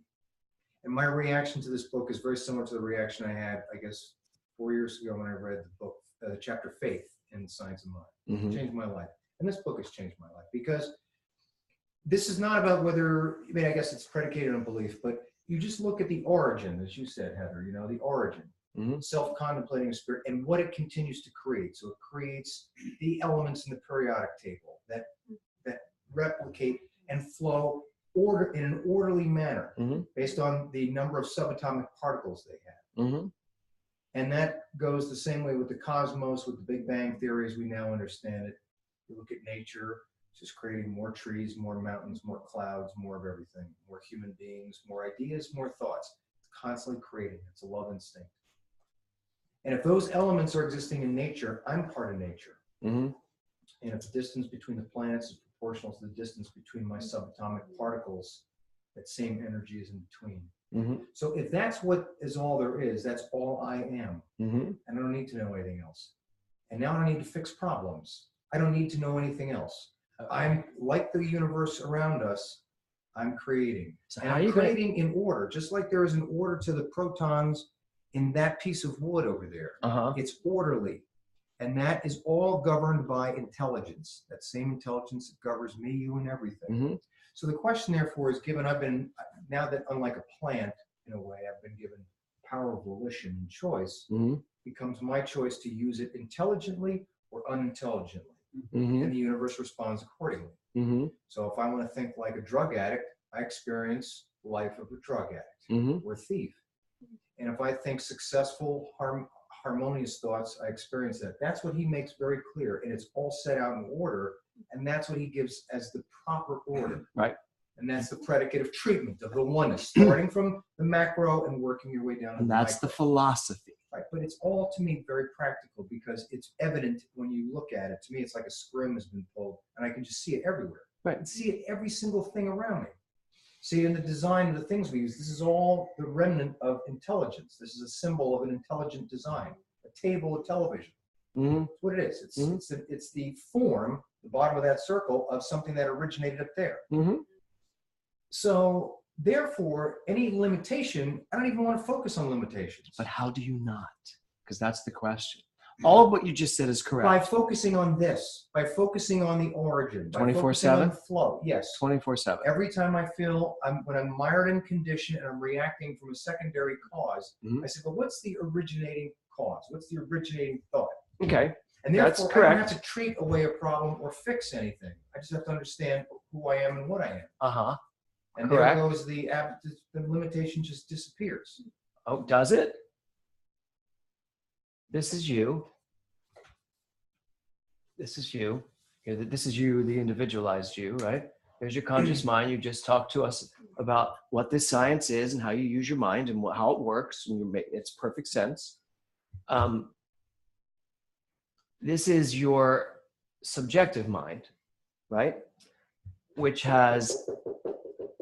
And my reaction to this book is very similar to the reaction I had, I guess, 4 years ago when I read the book, the chapter Faith in Science of Mind. Mm-hmm. It changed my life. And this book has changed my life because this is not about whether, I guess it's predicated on belief, but you just look at the origin, as you said, Heather, the origin, mm-hmm. self-contemplating spirit, and what it continues to create. So it creates the elements in the periodic table that replicate and flow in an orderly manner, mm-hmm. based on the number of subatomic particles they have. Mm-hmm. And that goes the same way with the cosmos, with the Big Bang theory as we now understand it. You look at nature, it's just creating more trees, more mountains, more clouds, more of everything, more human beings, more ideas, more thoughts. It's constantly creating. It's a love instinct. And if those elements are existing in nature, I'm part of nature. Mm-hmm. And if the distance between the planets is proportional to the distance between my subatomic particles, that same energy is in between. Mm-hmm. So if that's what is all there is, that's all I am. Mm-hmm. And I don't need to know anything else. And now I don't need to fix problems. I don't need to know anything else. I'm like the universe around us. I'm creating. So and I'm creating in order, just like there is an order to the protons in that piece of wood over there. Uh-huh. It's orderly. And that is all governed by intelligence. That same intelligence that governs me, you, and everything. Mm-hmm. So the question, therefore, is given, now that unlike a plant, in a way, I've been given power of volition and choice, Mm-hmm. becomes my choice to use it intelligently or unintelligently. Mm-hmm. And the universe responds accordingly. Mm-hmm. So if I want to think like a drug addict, I experience the life of a drug addict Mm-hmm. or thief. And if I think successful, harmonious thoughts, I experience that. That's what he makes very clear. And it's all set out in order. And that's what he gives as the proper order. Right. And that's the predicate of treatment of the oneness, starting from the macro and working your way down. And that's the philosophy. Right. But it's all, to me, very practical because it's evident when you look at it. To me, it's like a scrim has been pulled, and I can just see it everywhere. Right. And see it every single thing around me. See, in the design of the things we use, this is all the remnant of intelligence. This is a symbol of an intelligent design. A table, a television. Mm-hmm. That's what it is. It's the form, the bottom of that circle, of something that originated up there. Mm-hmm. So therefore, any limitation, I don't even want to focus on limitations. But how do you not? Because that's the question. All of what you just said is correct. By focusing on this, by focusing on the origin, by 24/7 flow. Yes. 24/7. Every time I feel when I'm mired in condition and I'm reacting from a secondary cause, I say, but what's the originating cause? What's the originating thought? Okay. And therefore, That's I don't correct. have to treat away a problem or fix anything. I just have to understand who I am and what I am. Uh-huh. And Correct. there goes the limitation just disappears. Oh, does it? This is you. This is you. This is you, the individualized you, right? There's your conscious mind. You just talked to us about what this science is and how you use your mind and how it works. And it's perfect sense. This is your subjective mind, right? Which has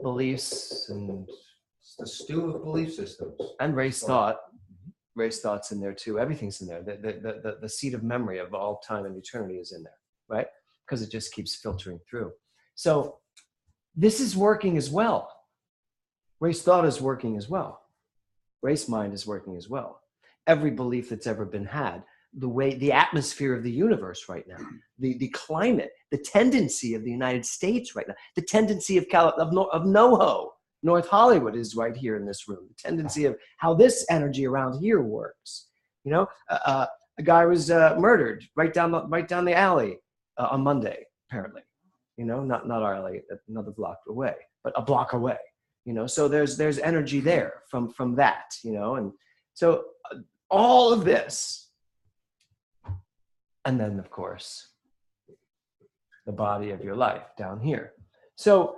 beliefs and It's the stew of belief systems. and race thought. Race thought's in there too. Everything's in there. The seed of memory of all time and eternity is in there, right? Because it just keeps filtering through. So this is working as well. Race thought is working as well. Race mind is working as well. Every belief that's ever been had, the atmosphere of the universe right now, the climate, the tendency of the United States right now, the tendency of NoHo, North Hollywood is right here in this room. The tendency of how this energy around here works. You know, a guy was murdered right down the alley on Monday, apparently. You know, not our alley, another block away, but a block away. You know, so there's energy there from that. You know, and so all of this, and then of course the body of your life down here. So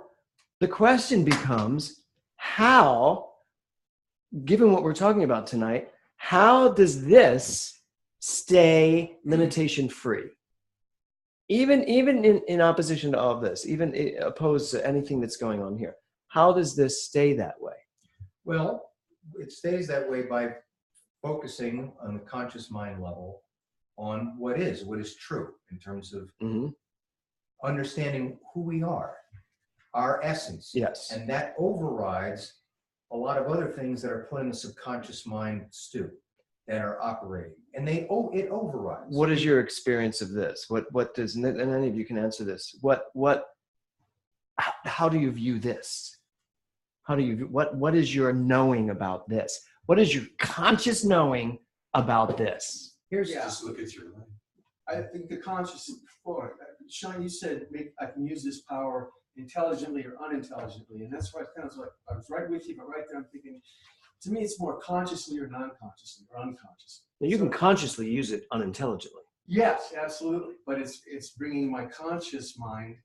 the question becomes, how, given what we're talking about tonight, how does this stay limitation free? Even in opposition to all of this, even opposed to anything that's going on here, how does this stay that way? Well, it stays that way by focusing on the conscious mind level on what is true in terms of understanding who we are, our essence. Yes. And that overrides a lot of other things that are put in the subconscious mind stew that are operating. And it overrides. What is your experience of this? What does, and any of you can answer this. How do you view this? What is your knowing about this? What is your conscious knowing about this? Just look at your life. I think the conscious, Sean, you said I can use this power intelligently or unintelligently, and that's why I was right with you, but right there I'm thinking, to me it's more consciously or non-consciously or unconsciously. Now you can consciously use it unintelligently. Yes, absolutely, but it's bringing my conscious mind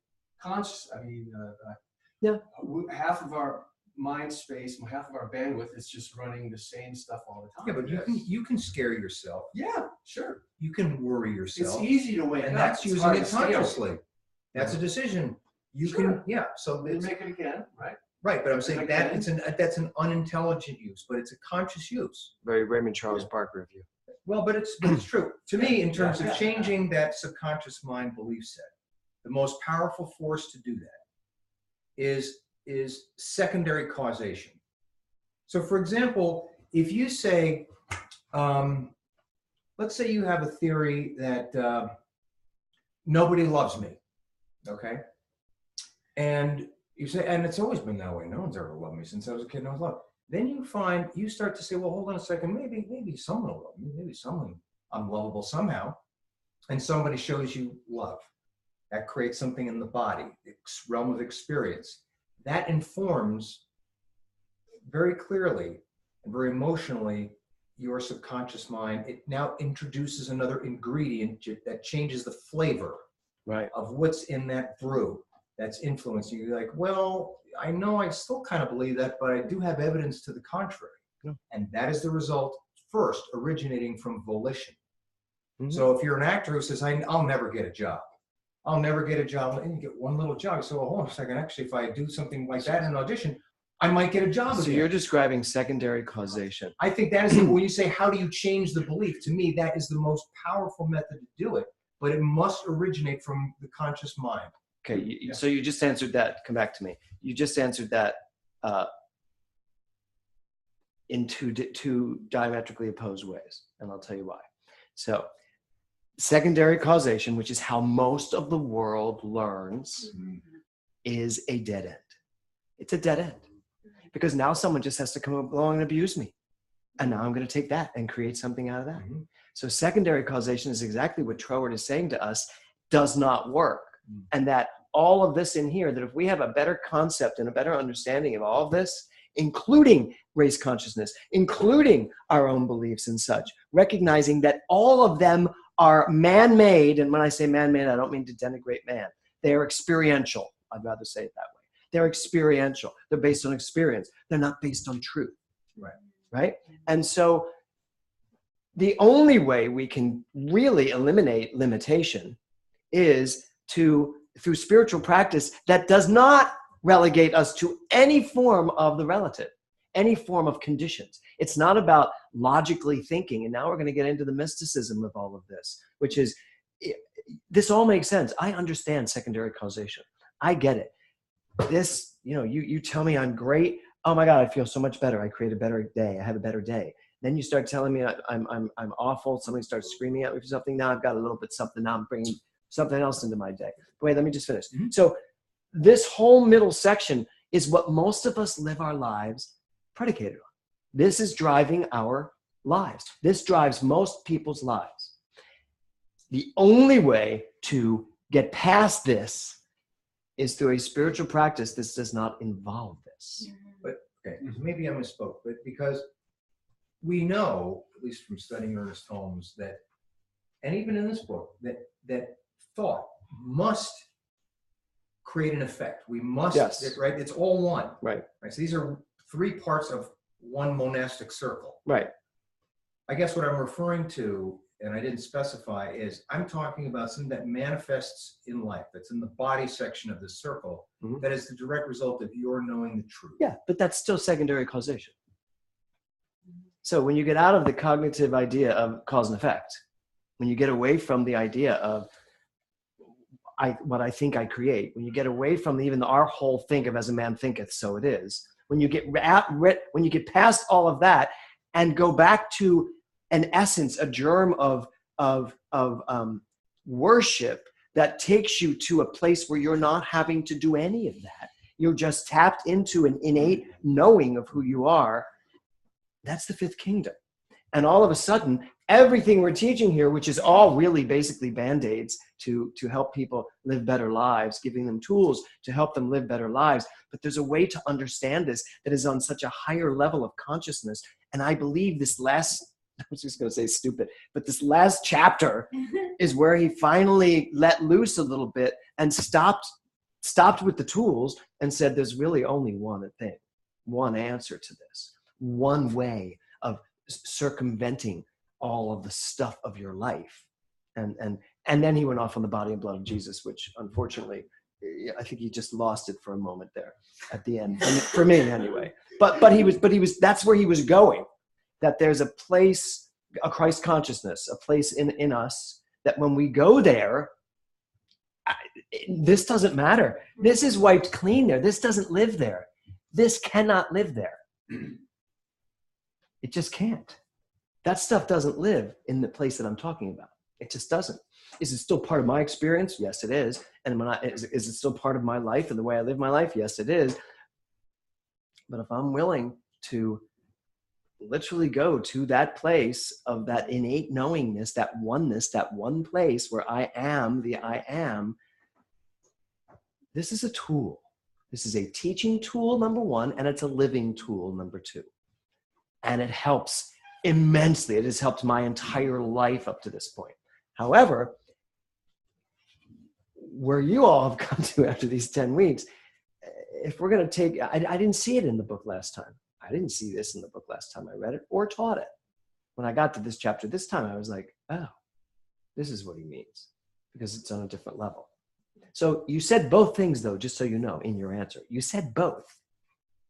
half of our mind space, half of our bandwidth is just running the same stuff all the time. Yeah, but you can scare yourself. Yeah, sure. You can worry yourself. It's easy to wake up. And that's It's using hard it to stay consciously. That's a decision. You Sure. can, so You it's make it again, right? right. But I'm saying that's an unintelligent use, but it's a conscious use. Very Raymond Charles Parker of you. Well, but it's true. To me, in terms of changing that subconscious mind belief set, the most powerful force to do that is secondary causation. So for example, if you say, let's say you have a theory that nobody loves me, okay? And you say, and it's always been that way. No one's ever loved me since I was a kid. No one's loved. Then you start to say, well, hold on a second. Maybe someone will love me. Maybe I'm lovable somehow. And somebody shows you love. That creates something in the body, realm of experience. That informs very clearly and very emotionally your subconscious mind. It now introduces another ingredient that changes the flavor of what's in that brew that's influencing you. You're like, well, I know I still kind of believe that, but I do have evidence to the contrary. Yeah. And that is the result, first, originating from volition. So if you're an actor who says, I'll never get a job, I'll never get a job. And you get one little job. So hold on a second. Actually, if I do something like that in an audition, I might get a job So again. you're describing secondary causation. I think that is, when you say, how do you change the belief? To me, that is the most powerful method to do it, but it must originate from the conscious mind. Okay, so you just answered that. Come back to me. You just answered that in two diametrically opposed ways, and I'll tell you why. So secondary causation, which is how most of the world learns, is a dead end. It's a dead end. Because now someone just has to come along and abuse me. And now I'm going to take that and create something out of that. So secondary causation is exactly what Troward is saying to us, does not work. And that all of this in here, that if we have a better concept and a better understanding of all of this, including race consciousness, including our own beliefs and such, recognizing that all of them are man-made, and when I say man-made, I don't mean to denigrate man. They are experiential. I'd rather say it that way. They're experiential. They're based on experience. They're not based on truth. Right? And so the only way we can really eliminate limitation is through spiritual practice that does not relegate us to any form of the relative, any form of conditions. It's not about logically thinking. And now we're going to get into the mysticism of all of this, which is, this all makes sense. I understand secondary causation. I get it. This, you tell me I'm great. Oh my God, I feel so much better. I create a better day. I have a better day. Then you start telling me I'm awful. Somebody starts screaming at me for something. Now I've got a little bit something. Now I'm bringing something else into my day. Wait, let me just finish. So this whole middle section is what most of us live our lives predicated on. This is driving our lives. This drives most people's lives. The only way to get past this is through a spiritual practice. This does not involve this. But okay, maybe I misspoke, but because we know, at least from studying Ernest Holmes, that, and even in this book, that thought must create an effect. We must, right? It's all one. Right. So these are three parts of one monastic circle. Right. I guess what I'm referring to, and I didn't specify, is I'm talking about something that manifests in life, that's in the body section of the circle, that is the direct result of your knowing the truth. Yeah, but that's still secondary causation. So when you get out of the cognitive idea of cause and effect, when you get away from the idea of what I think I create, when you get away from even our whole think of as a man thinketh, so it is, when you get past all of that and go back to an essence, a germ of worship that takes you to a place where you're not having to do any of that. You're just tapped into an innate knowing of who you are. That's the fifth kingdom. And all of a sudden, everything we're teaching here, which is all really basically band-aids to help people live better lives, giving them tools to help them live better lives. But there's a way to understand this that is on such a higher level of consciousness. And I believe this last, I was just going to say stupid, but this last chapter is where he finally let loose a little bit and stopped with the tools and said, there's really only one thing, one answer to this, one way of circumventing all of the stuff of your life. And then he went off on the body and blood of Jesus, which unfortunately, I think he just lost it for a moment there at the end, for me anyway. But he was, that's where he was going. That there's a place, a Christ consciousness, a place in us that when we go there, this doesn't matter. This is wiped clean there. This doesn't live there. This cannot live there. It just can't. That stuff doesn't live in the place that I'm talking about. It just doesn't. Is it still part of my experience? Yes, it is. And is it still part of my life and the way I live my life? Yes, it is. But if I'm willing to literally go to that place of that innate knowingness, that oneness, that one place where I am the I am, this is a tool. This is a teaching tool, number one, and it's a living tool, number two. And it helps immensely. It has helped my entire life up to this point. However, where you all have come to after these 10 weeks, if we're going to take, I didn't see it in the book last time. I didn't see this in the book last time I read it or taught it. When I got to this chapter this time, I was like, oh, this is what he means, because it's on a different level. So you said both things, though, just so you know, in your answer. You said both.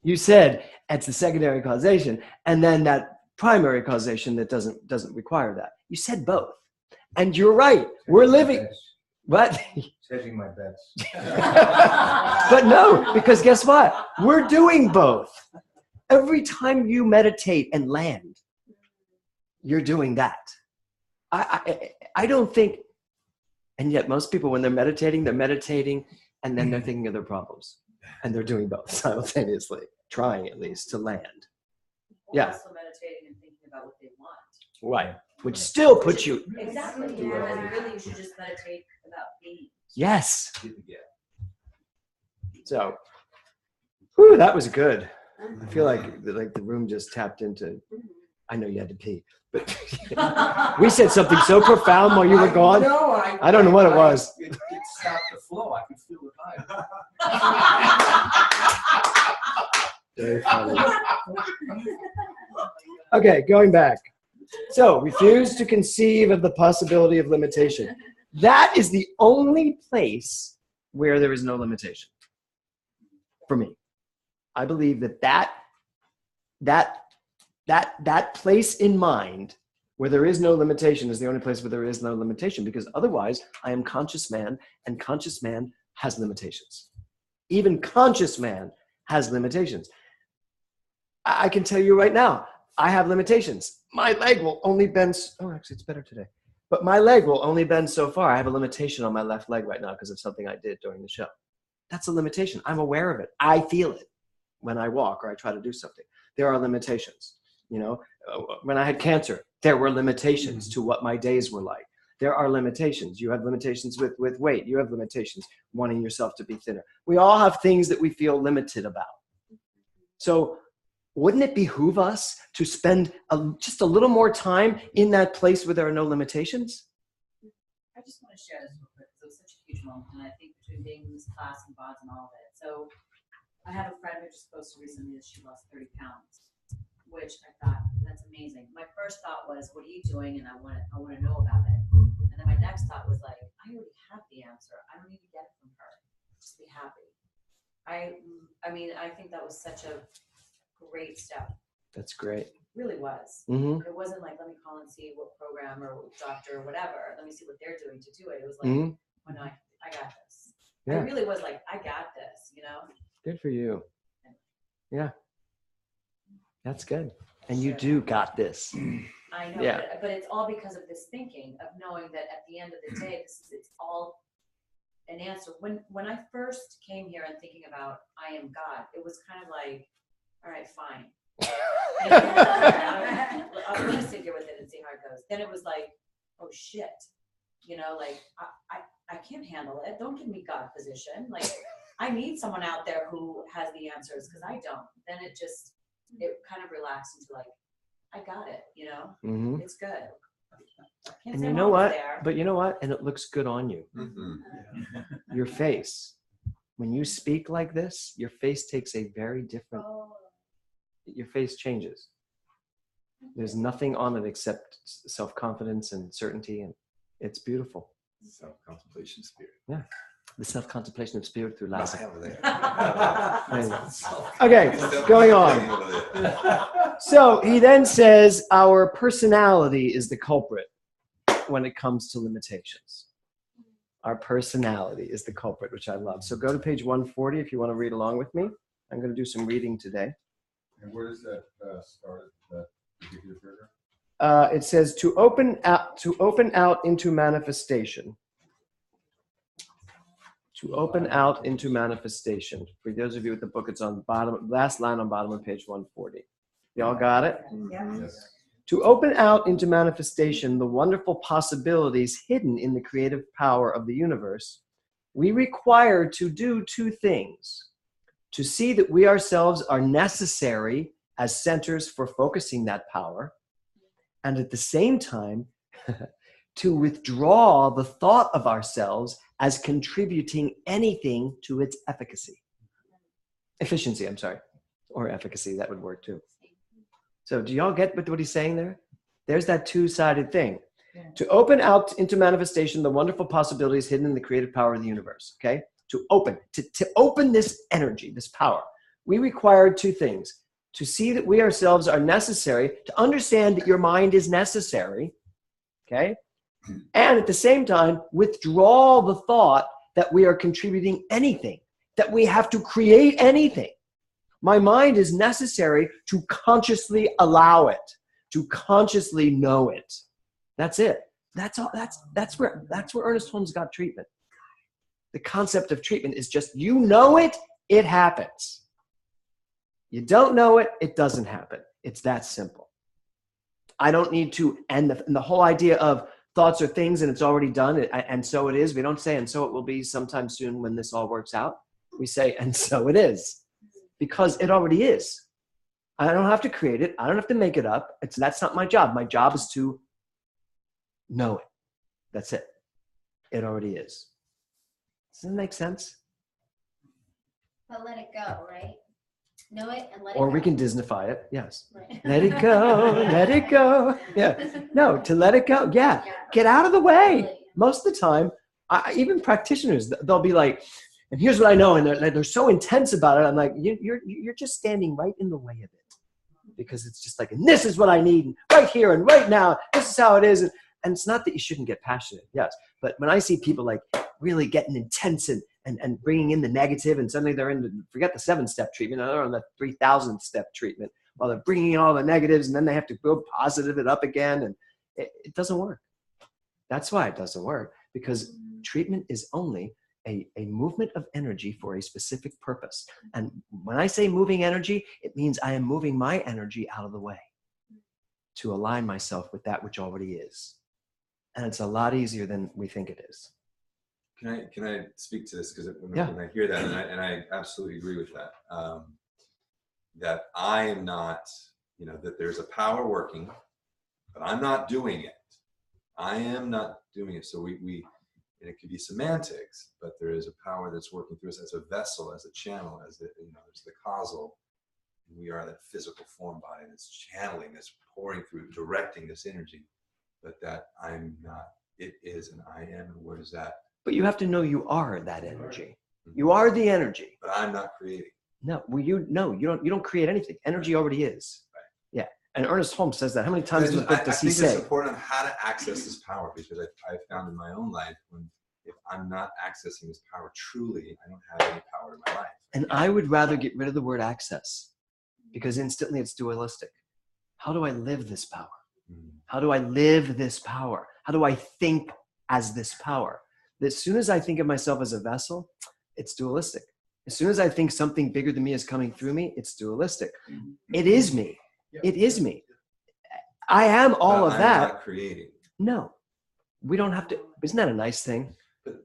You said it's the secondary causation, and then that primary causation that doesn't require that. You said both. And you're right. We're living. What? Hedging my bets. But no, because guess what? We're doing both. Every time you meditate and land, you're doing that. I don't think, and yet most people, when they're meditating and then they're thinking of their problems. And they're doing both simultaneously, trying at least to land. Or Yeah. also meditating and thinking about what they want. Right. Which still puts you. Exactly. And really, you should just meditate about being. Yes. So, whew, that was good. I feel like the room just tapped into. I know you had to pee, but we said something so profound while you were gone. I don't know what it was. It stopped the flow. I could feel the vibe. Very funny. Okay, going back. So, refuse to conceive of the possibility of limitation. That is the only place where there is no limitation. For me, I believe that place in mind where there is no limitation is the only place where there is no limitation, because otherwise I am conscious man, and conscious man has limitations. Even conscious man has limitations. I can tell you right now, I have limitations. My leg will only bend, oh, actually it's better today. But my leg will only bend so far. I have a limitation on my left leg right now because of something I did during the show. That's a limitation. I'm aware of it. I feel it when I walk or I try to do something. There are limitations. You know, when I had cancer, there were limitations to what my days were like. There are limitations. You have limitations with weight. You have limitations wanting yourself to be thinner. We all have things that we feel limited about. So wouldn't it behoove us to spend just a little more time in that place where there are no limitations? I just want to share this real quick because it was such a huge moment, and I think between being in this class and BODS and all of it. So I have a friend who just posted recently that she lost 30 pounds, which I thought, that's amazing. My first thought was, what are you doing? And I want to know about it. And then my next thought was like, I already have the answer. I don't need to get it from her. Just be happy. I mean, I think that was such a great step. That's great. It really was. Mm-hmm. It wasn't like, let me call and see what program or what doctor or whatever. Let me see what they're doing to do it. It was like, oh no, I got this. Yeah. I really was like, I got this, you know? Good for you. Yeah. That's good. And you do got this. I know, Yeah. but it's all because of this thinking of knowing that at the end of the day, it's all an answer. When I first came here and thinking about I am God, it was kind of like, all right, fine. I'm going to sit here with it and see how it goes. Then it was like, oh shit, you know, like I can't handle it. Don't give me God position. Like I need someone out there who has the answers because I don't. Then it kind of relaxed into like, I got it, you know? Mm-hmm. It's good. And you know what? But you know what? And it looks good on you. Mm-hmm. Your face. When you speak like this, your face takes a very different, your face changes. There's nothing on it except self-confidence and certainty, and it's beautiful. Self-contemplation spirit. Yeah. The self-contemplation of spirit through Not laughter. over there. Okay, going on. So he then says our personality is the culprit when it comes to limitations. Our personality is the culprit, which I love. So go to page 140 if you want to read along with me. I'm going to do some reading today. And where does that start, that particular paragraph? It says to open out into manifestation. To open out into manifestation. For those of you with the book, it's on bottom, last line on bottom of page 140. Y'all got it? Yes. To open out into manifestation the wonderful possibilities hidden in the creative power of the universe, we require to do two things. To see that we ourselves are necessary as centers for focusing that power, and at the same time, to withdraw the thought of ourselves as contributing anything to its efficacy. Efficiency, I'm sorry. Or efficacy, that would work too. So do y'all get what he's saying there? There's that two-sided thing. To open out into manifestation the wonderful possibilities hidden in the creative power of the universe, okay? To open this energy, this power, we required two things. To see that we ourselves are necessary, to understand that your mind is necessary, okay? And at the same time, withdraw the thought that we are contributing anything, that we have to create anything. My mind is necessary to consciously allow it, to consciously know it. That's it. That's all. That's where Ernest Holmes got treatment. The concept of treatment is just, you know it, it happens. You don't know it, it doesn't happen. It's that simple. I don't need to, and the whole idea of thoughts are things and it's already done, and so it is. We don't say, and so it will be sometime soon when this all works out. We say, and so it is, because it already is. I don't have to create it. I don't have to make it up. That's not my job. My job is to know it. That's it. It already is. Does that make sense? But let it go, right? Know it and let it go. Or we can Disneyfy it. Yes. Right. Let it go. Let it go. Yeah. No, to let it go. Yeah. Get out of the way. Most of the time, even practitioners, they'll be like, and here's what I know. And they're so intense about it. I'm like, you're just standing right in the way of it. Because it's just like, and this is what I need, and right here and right now. This is how it is. And it's not that you shouldn't get passionate. Yes. But when I see people like really getting intense and bringing in the negative, and suddenly they're forget the 7-step treatment, they're on the 3,000 step treatment while they're bringing in all the negatives, and then they have to go positive it up again, and it doesn't work. That's why it doesn't work, because treatment is only a movement of energy for a specific purpose. And when I say moving energy, it means I am moving my energy out of the way to align myself with that which already is. And it's a lot easier than we think it is. Can I speak to this? Because when I hear that, and I absolutely agree with that, that I am not, that there's a power working, but I'm not doing it. I am not doing it. So and it could be semantics, but there is a power that's working through us as a vessel, as a channel, as there's the causal. And we are that physical form body that's channeling, that's pouring through, directing this energy. But that I'm not, it is, and I am, and what is that? But you have to know you are that energy. You are the energy. But I'm not creating. No, you don't create anything. Energy already is. Right. Yeah. And Ernest Holmes says that. How many times in the book does he say? I think it's important on how to access this power, because I've found in my own life, if I'm not accessing this power truly, I don't have any power in my life. And I would rather get rid of the word access, because instantly it's dualistic. How do I live this power? How do I live this power? How do I think as this power? As soon as I think of myself as a vessel, it's dualistic. As soon as I think something bigger than me is coming through me, it's dualistic. It is me. It is me. I am all of that. I'm not creating. No, we don't have to. Isn't that a nice thing?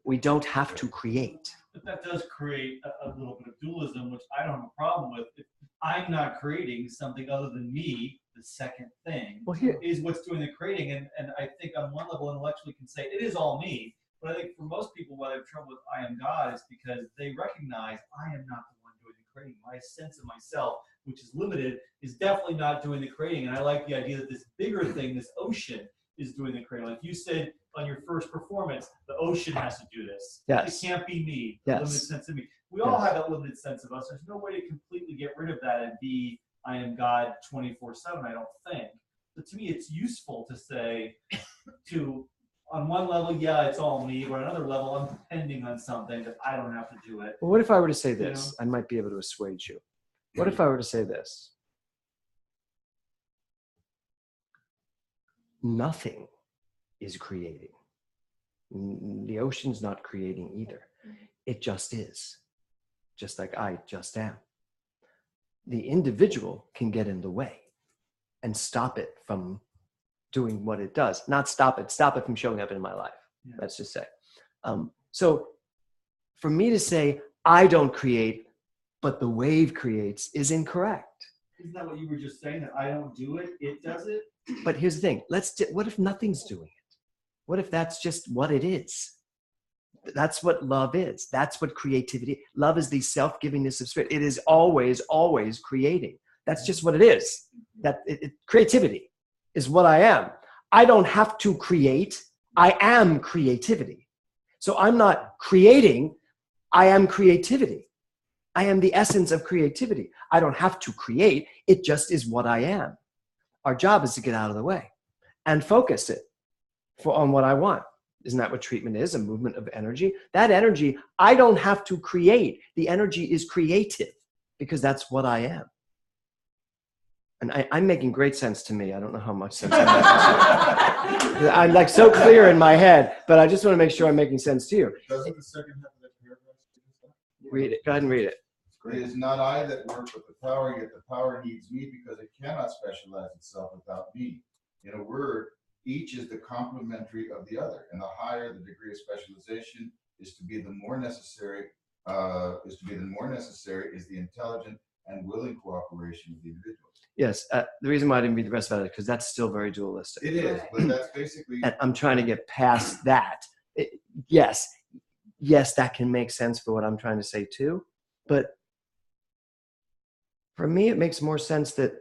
We don't have to create. But that does create a little bit of dualism, which I don't have a problem with. If I'm not creating something other than me, the second thing is what's doing the creating. And I think on one level intellectually can say it is all me. But I think for most people, why they have trouble with I am God is because they recognize I am not the one doing the creating. My sense of myself, which is limited, is definitely not doing the creating. And I like the idea that this bigger thing, this ocean, is doing the creating. Like you said on your first performance, the ocean has to do this. Yes. It can't be me. Yes. Limited sense of me. We all have that limited sense of us. There's no way to completely get rid of that and be I am God 24/7, I don't think. But to me, it's useful to say on one level, yeah, it's all me, but on another level, I'm depending on something that I don't have to do it. Well, what if I were to say this? I might be able to assuage you. What if I were to say this? Nothing is creating. The ocean's not creating either. It just is. Just like I just am. The individual can get in the way and stop it from doing what it does. Not stop it from showing up in my life. Yeah. Let's just say. So for me to say, I don't create, but the wave creates is incorrect. Isn't that what you were just saying? That I don't do it, it does it? But here's the thing. What if nothing's doing it? What if that's just what it is? That's what love is. That's what creativity. Love is the self-givingness of spirit. It is always, always creating. That's just what it is. Creativity is what I am. I don't have to create. I am creativity. So I'm not creating. I am creativity. I am the essence of creativity. I don't have to create. It just is what I am. Our job is to get out of the way and focus it on what I want. Isn't that what treatment is? A movement of energy. That energy, I don't have to create. The energy is creative because that's what I am. And I'm making great sense to me. I don't know how much sense I'm making. I'm like so clear in my head, but I just want to make sure I'm making sense to you. Doesn't the second half of that paragraph? Read it. Go ahead and read it. It is not I that work, but the power, yet the power needs me because it cannot specialize itself without me. In a word, each is the complementary of the other, and the higher the degree of specialization is to be the more necessary, is the intelligent and willing cooperation of the individual. Yes, the reason why I didn't read the rest of it is because that's still very dualistic. It is, but that's basically. And I'm trying to get past that. Yes, that can make sense for what I'm trying to say too. But for me, it makes more sense that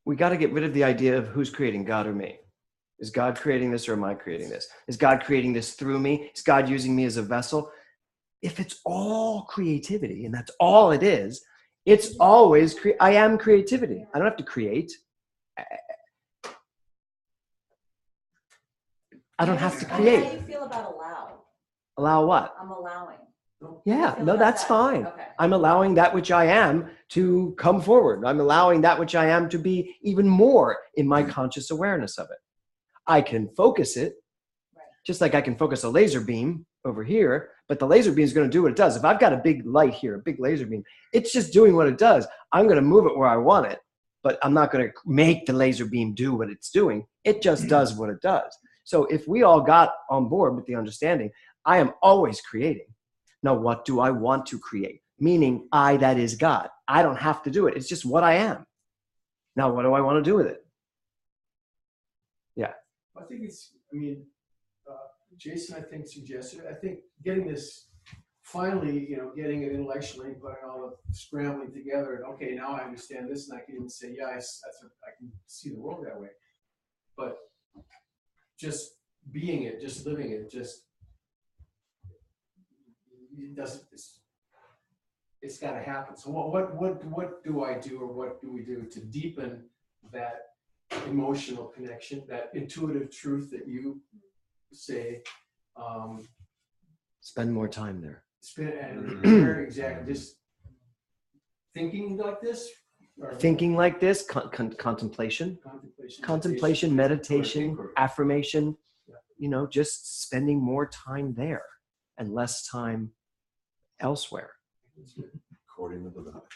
we got to get rid of the idea of who's creating, God or me. Is God creating this or am I creating this? Is God creating this through me? Is God using me as a vessel? If it's all creativity and that's all it is, it's always, I am creativity. I don't have to create. I don't have to create. How do you feel about allow? Allow what? I'm allowing. Yeah, Feel no, about that's that? fine. Okay. I'm allowing that which I am to come forward. I'm allowing that which I am to be even more in my conscious awareness of it. I can focus it, just like I can focus a laser beam over here, but the laser beam is going to do what it does. If I've got a big light here, a big laser beam, it's just doing what it does. I'm going to move it where I want it, but I'm not going to make the laser beam do what it's doing. It just does what it does. So if we all got on board with the understanding, I am always creating. Now, what do I want to create? Meaning I, that is God. I don't have to do it. It's just what I am. Now, what do I want to do with it? Yeah. I think it's, Jason, I think, suggested, I think getting this, finally, getting it intellectually, putting all the scrambling together, and okay, now I understand this, and I can even say, yeah, I can see the world that way. But just being it, just living it, it doesn't, it's got to happen. So what do I do, or what do we do to deepen that emotional connection, that intuitive truth that you say? Spend more time there. Exactly. Just thinking like this. Thinking like this, contemplation, meditation, affirmation. Just spending more time there and less time elsewhere. Courting the beloved.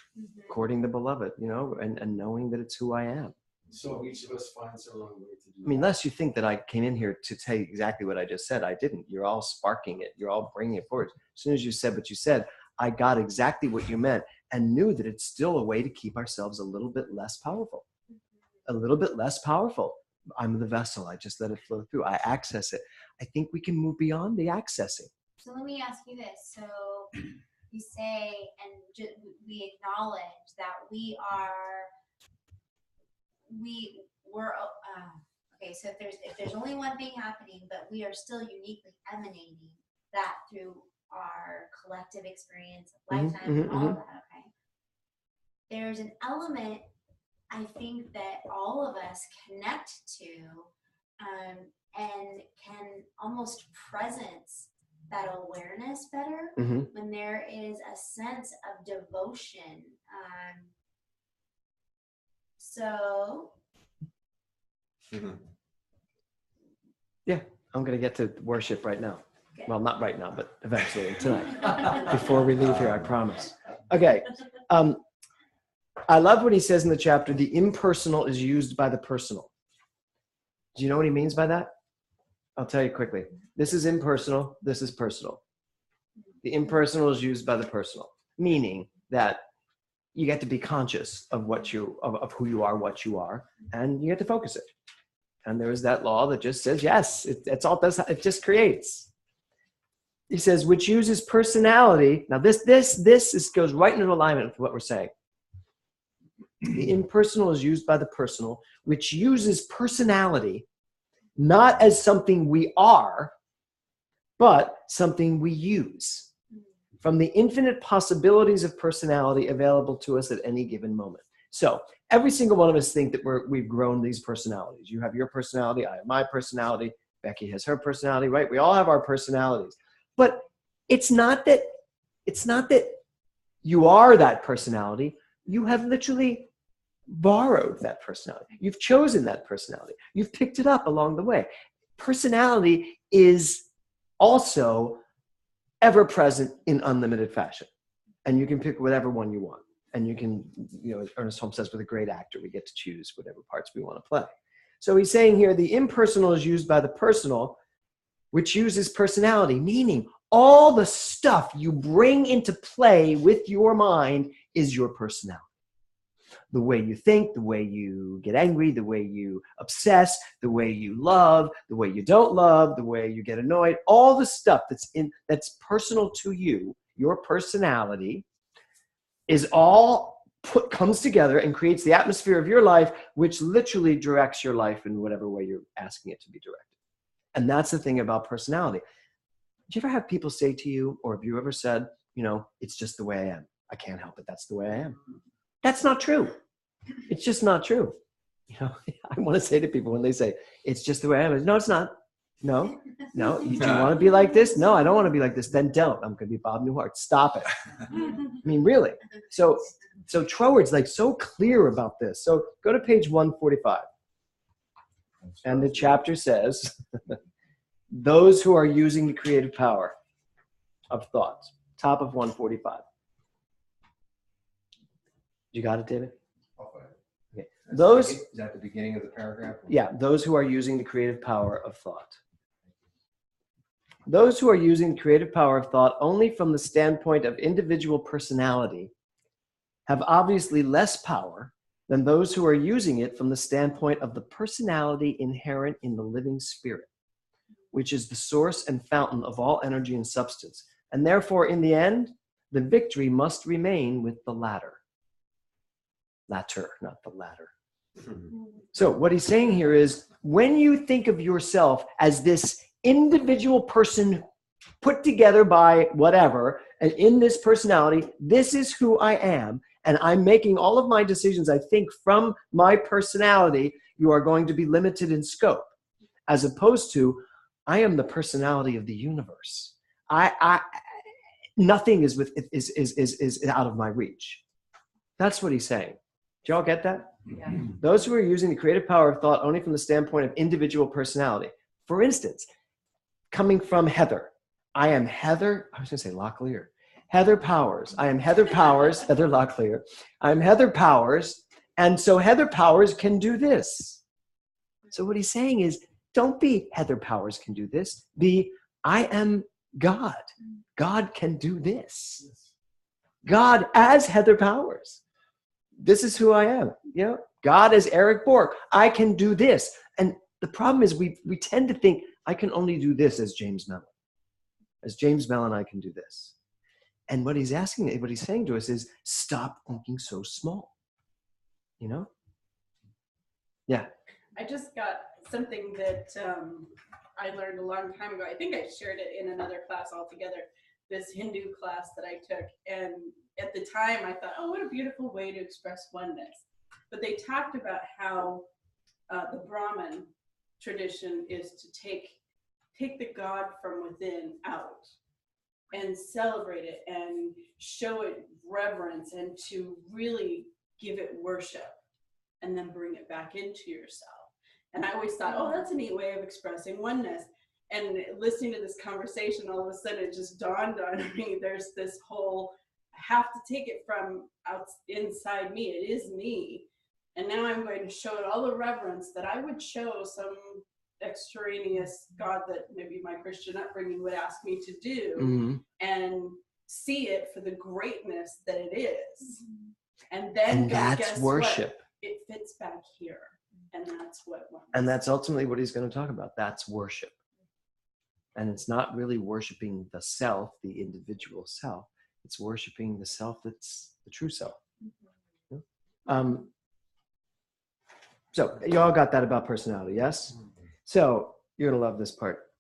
Courting the beloved, and knowing that it's who I am. So each of us finds our own way to do I mean, unless you think that I came in here to tell you exactly what I just said, I didn't. You're all sparking it. You're all bringing it forward. As soon as you said what you said, I got exactly what you meant and knew that it's still a way to keep ourselves a little bit less powerful. A little bit less powerful. I'm the vessel. I just let it flow through. I access it. I think we can move beyond the accessing. So let me ask you this. So you say, and we acknowledge that we're okay. So if there's only one thing happening, but we are still uniquely emanating that through our collective experience of lifetime and all of that. Okay. There's an element I think that all of us connect to, and can almost presence that awareness better when there is a sense of devotion. Yeah, I'm going to get to worship right now. Okay. Well, not right now, but eventually tonight. Before we leave here, I promise. Okay. I love what he says in the chapter, the impersonal is used by the personal. Do you know what he means by that? I'll tell you quickly. This is impersonal. This is personal. The impersonal is used by the personal, meaning that you get to be conscious of of who you are, what you are, and you get to focus it. And there is that law that just says, yes, it's all does. It just creates. He says, which uses personality. Now this goes right into alignment with what we're saying. The impersonal is used by the personal, which uses personality not as something we are, but something we use from the infinite possibilities of personality available to us at any given moment. So every single one of us think that we've grown these personalities. You have your personality, I have my personality, Becky has her personality, right? We all have our personalities. But it's not that you are that personality. You have literally borrowed that personality. You've chosen that personality. You've picked it up along the way. Personality is also ever present in unlimited fashion. And you can pick whatever one you want. And you can, as Ernest Holmes says, with a great actor, we get to choose whatever parts we want to play. So he's saying here, the impersonal is used by the personal, which uses personality, meaning all the stuff you bring into play with your mind is your personality. The way you think, the way you get angry, the way you obsess, the way you love, the way you don't love, the way you get annoyed, all the stuff that's personal to you, your personality, is all comes together and creates the atmosphere of your life, which literally directs your life in whatever way you're asking it to be directed. And that's the thing about personality. Do you ever have people say to you, or have you ever said, it's just the way I am. I can't help it. That's the way I am. That's not true. It's just not true. I want to say to people when they say, it's just the way I am. No, it's not. No. Do you want to be like this? No, I don't want to be like this. Then don't. I'm going to be Bob Newhart. Stop it. I mean, really. So Troward's like so clear about this. So go to page 145. And the chapter says, those who are using the creative power of thought. Top of 145. You got it, David? Okay. Is that the beginning of the paragraph? Yeah, those who are using the creative power of thought. Those who are using the creative power of thought only from the standpoint of individual personality have obviously less power than those who are using it from the standpoint of the personality inherent in the living spirit, which is the source and fountain of all energy and substance. And therefore, in the end, the victory must remain with the latter. Latter, not the latter. So what he's saying here is, when you think of yourself as this individual person put together by whatever, and in this personality, this is who I am, and I'm making all of my decisions, I think, from my personality, you are going to be limited in scope, as opposed to, I am the personality of the universe. Nothing is out of my reach. That's what he's saying. Do y'all get that? Yeah. Those who are using the creative power of thought only from the standpoint of individual personality. For instance, coming from Heather. I am Heather, I was going to say Locklear. Heather Powers. I am Heather Powers, Heather Locklear. I'm Heather Powers, and so Heather Powers can do this. So what he's saying is, don't be Heather Powers can do this. Be, I am God. God can do this. God as Heather Powers. This is who I am. God as Eric Bork. I can do this. And the problem is we tend to think I can only do this as James Mellon. As James Mellon, I can do this. And what he's saying to us is, stop thinking so small. Yeah. I just got something that I learned a long time ago. I think I shared it in another class altogether, this Hindu class that I took. And at the time I thought, oh, what a beautiful way to express oneness. But they talked about how the Brahmin tradition is to take the God from within out and celebrate it and show it reverence and to really give it worship and then bring it back into yourself. And I always thought, oh, that's a neat way of expressing oneness. And listening to this conversation, all of a sudden it just dawned on me, there's this whole, I have to take it from inside me. It is me. And now I'm going to show it all the reverence that I would show some extraneous God that maybe my Christian upbringing would ask me to do, and see it for the greatness that it is. And then that's worship. It fits back here. And that's what. And that's ultimately what he's going to talk about. That's worship. And it's not really worshiping the self, the individual self. It's worshiping the self that's the true self. So you all got that about personality, yes? So you're gonna love this part,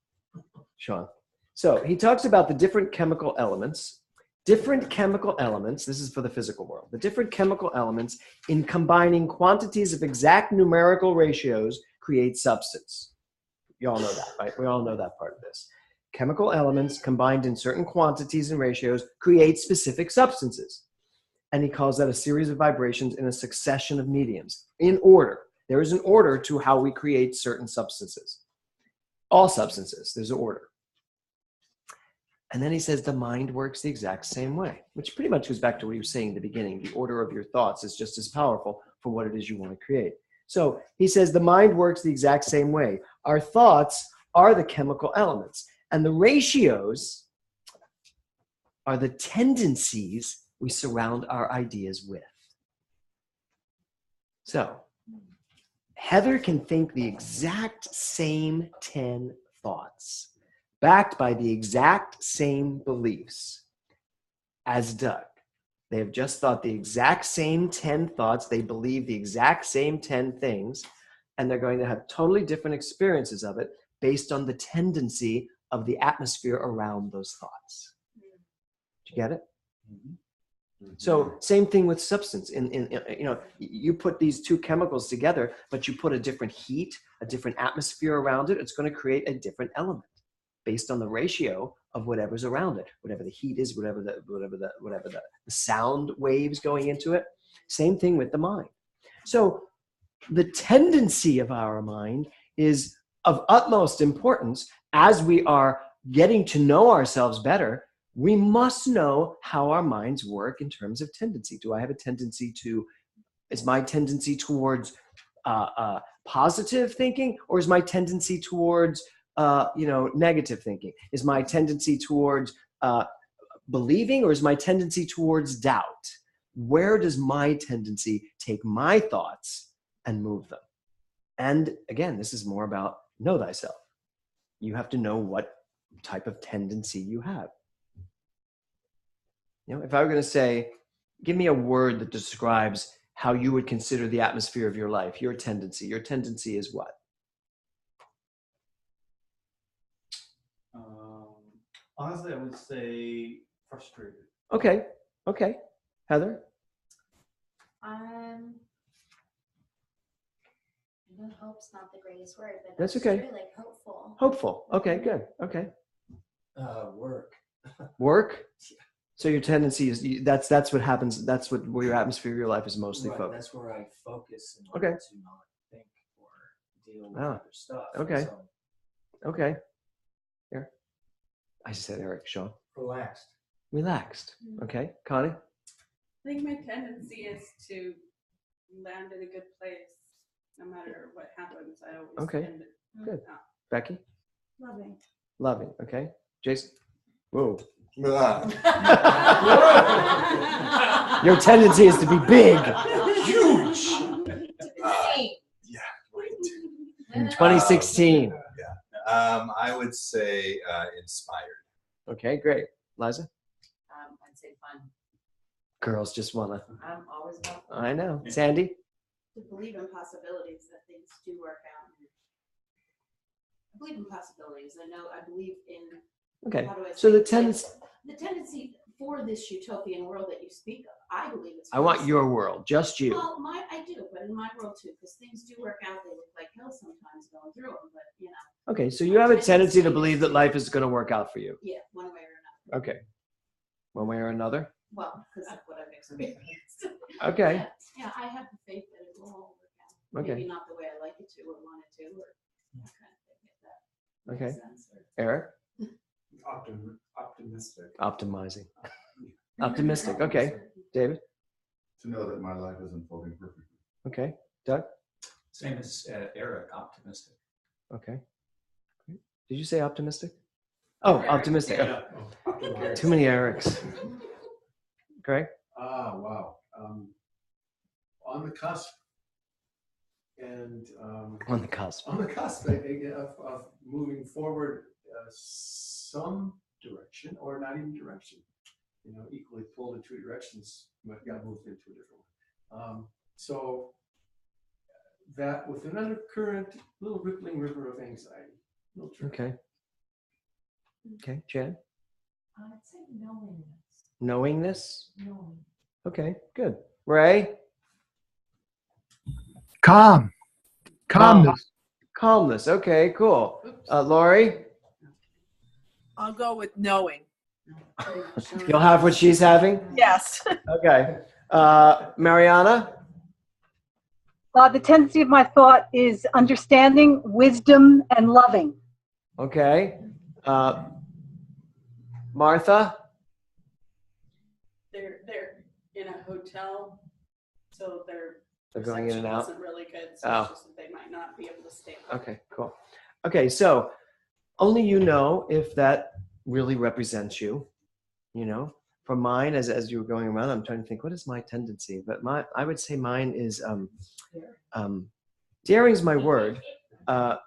Sean. So he talks about the different chemical elements. Different chemical elements, this is for the physical world, the different chemical elements in combining quantities of exact numerical ratios create substance. You all know that, right? We all know that part of this. Chemical elements combined in certain quantities and ratios create specific substances. And he calls that a series of vibrations in a succession of mediums, in order. There is an order to how we create certain substances. All substances, there's an order. And then he says the mind works the exact same way, which pretty much goes back to what he was saying in the beginning. The order of your thoughts is just as powerful for what it is you want to create. So he says the mind works the exact same way. Our thoughts are the chemical elements, and the ratios are the tendencies we surround our ideas with. So Heather can think the exact same 10 thoughts, backed by the exact same beliefs as Doug. They have just thought the exact same 10 thoughts. They believe the exact same 10 things, and they're going to have totally different experiences of it based on the tendency of the atmosphere around those thoughts. Do you get it? So same thing with substance. You put these two chemicals together, but you put a different heat, a different atmosphere around it. It's going to create a different element based on the ratio of whatever's around it, whatever the heat is, whatever the sound waves going into it. Same thing with the mind. So the tendency of our mind is of utmost importance as we are getting to know ourselves better. We must know how our minds work in terms of tendency. Do I have a tendency to, is my tendency towards positive thinking, or is my tendency towards negative thinking? Is my tendency towards believing, or is my tendency towards doubt? Where does my tendency take my thoughts and move them? And again, this is more about know thyself. You have to know what type of tendency you have. If I were going to say, give me a word that describes how you would consider the atmosphere of your life, your tendency is what? Honestly, I would say frustrated. Okay. Heather? I know hope's not the greatest word, but That's okay. true, like hopeful. Hopeful. Okay, good. Okay. Work. Work? So your tendency is, that's what happens, where your atmosphere of your life is mostly Right, focused. that's where I focus and Okay. to not think or deal with Ah, other stuff. okay. So, Okay. Here. I just said Eric. Sean? relaxed. Relaxed. Okay. Connie? I think my tendency is to land in a good place, no matter what happens. I always Okay. end it Good. up. Becky? Loving. Loving. Okay. Jason? Whoa. Your tendency is to be big. Huge. Yeah, right. In 2016. I would say inspired. Okay, great. Liza? I'd say fun. Girls just wanna. I'm always about fun. I know. Sandy? To believe in possibilities, that things do work out. I believe in possibilities. I believe in. Okay. How do I So say the it? tendency. For this utopian world that you speak of, I believe it's. I want your world, just you. Well, I do, but in my world too, because things do work out. They look like hell sometimes going through them, but Okay, so you have a tendency to believe that life is going to work out for you. Yeah, one way or another. Okay. One way or another? Well, because that's what I've experienced. Okay. Yeah, I have the faith that it will all work out. Okay. Maybe not the way I like it to or want it to, or that kind of thing. If that Okay. makes sense. Eric? Optimistic. Optimizing. Optimistic. Okay. David? To know that my life is unfolding perfectly. Okay. Doug? Same as Eric, optimistic. Okay. Did you say optimistic? Oh, optimistic. Yeah. Too many Erics. Greg? Wow. On the cusp. And On the cusp. on the cusp of moving forward some direction, or not even direction. Equally pulled in two directions, but got moved into a different one. So that with an undercurrent, little rippling river of anxiety. Little trick. Okay. Okay, Jan? I'd say knowingness. Knowingness? Knowing. Okay, good. Ray? Calm. Calmness. Calmness. Okay, cool. Lori? I'll go with knowing. You'll have what she's having? Yes. Okay. Mariana? The tendency of my thought is understanding, wisdom, and loving. Okay. Martha? They're in a hotel, so their They're going in and reception out? isn't really good, so Oh. it's just that they might not be able to stay. Okay, cool. Okay, so only you know if that really represents you, you know. For mine, as you were going around, I'm trying to think, what is my tendency? But I would say mine is, daring's my word. I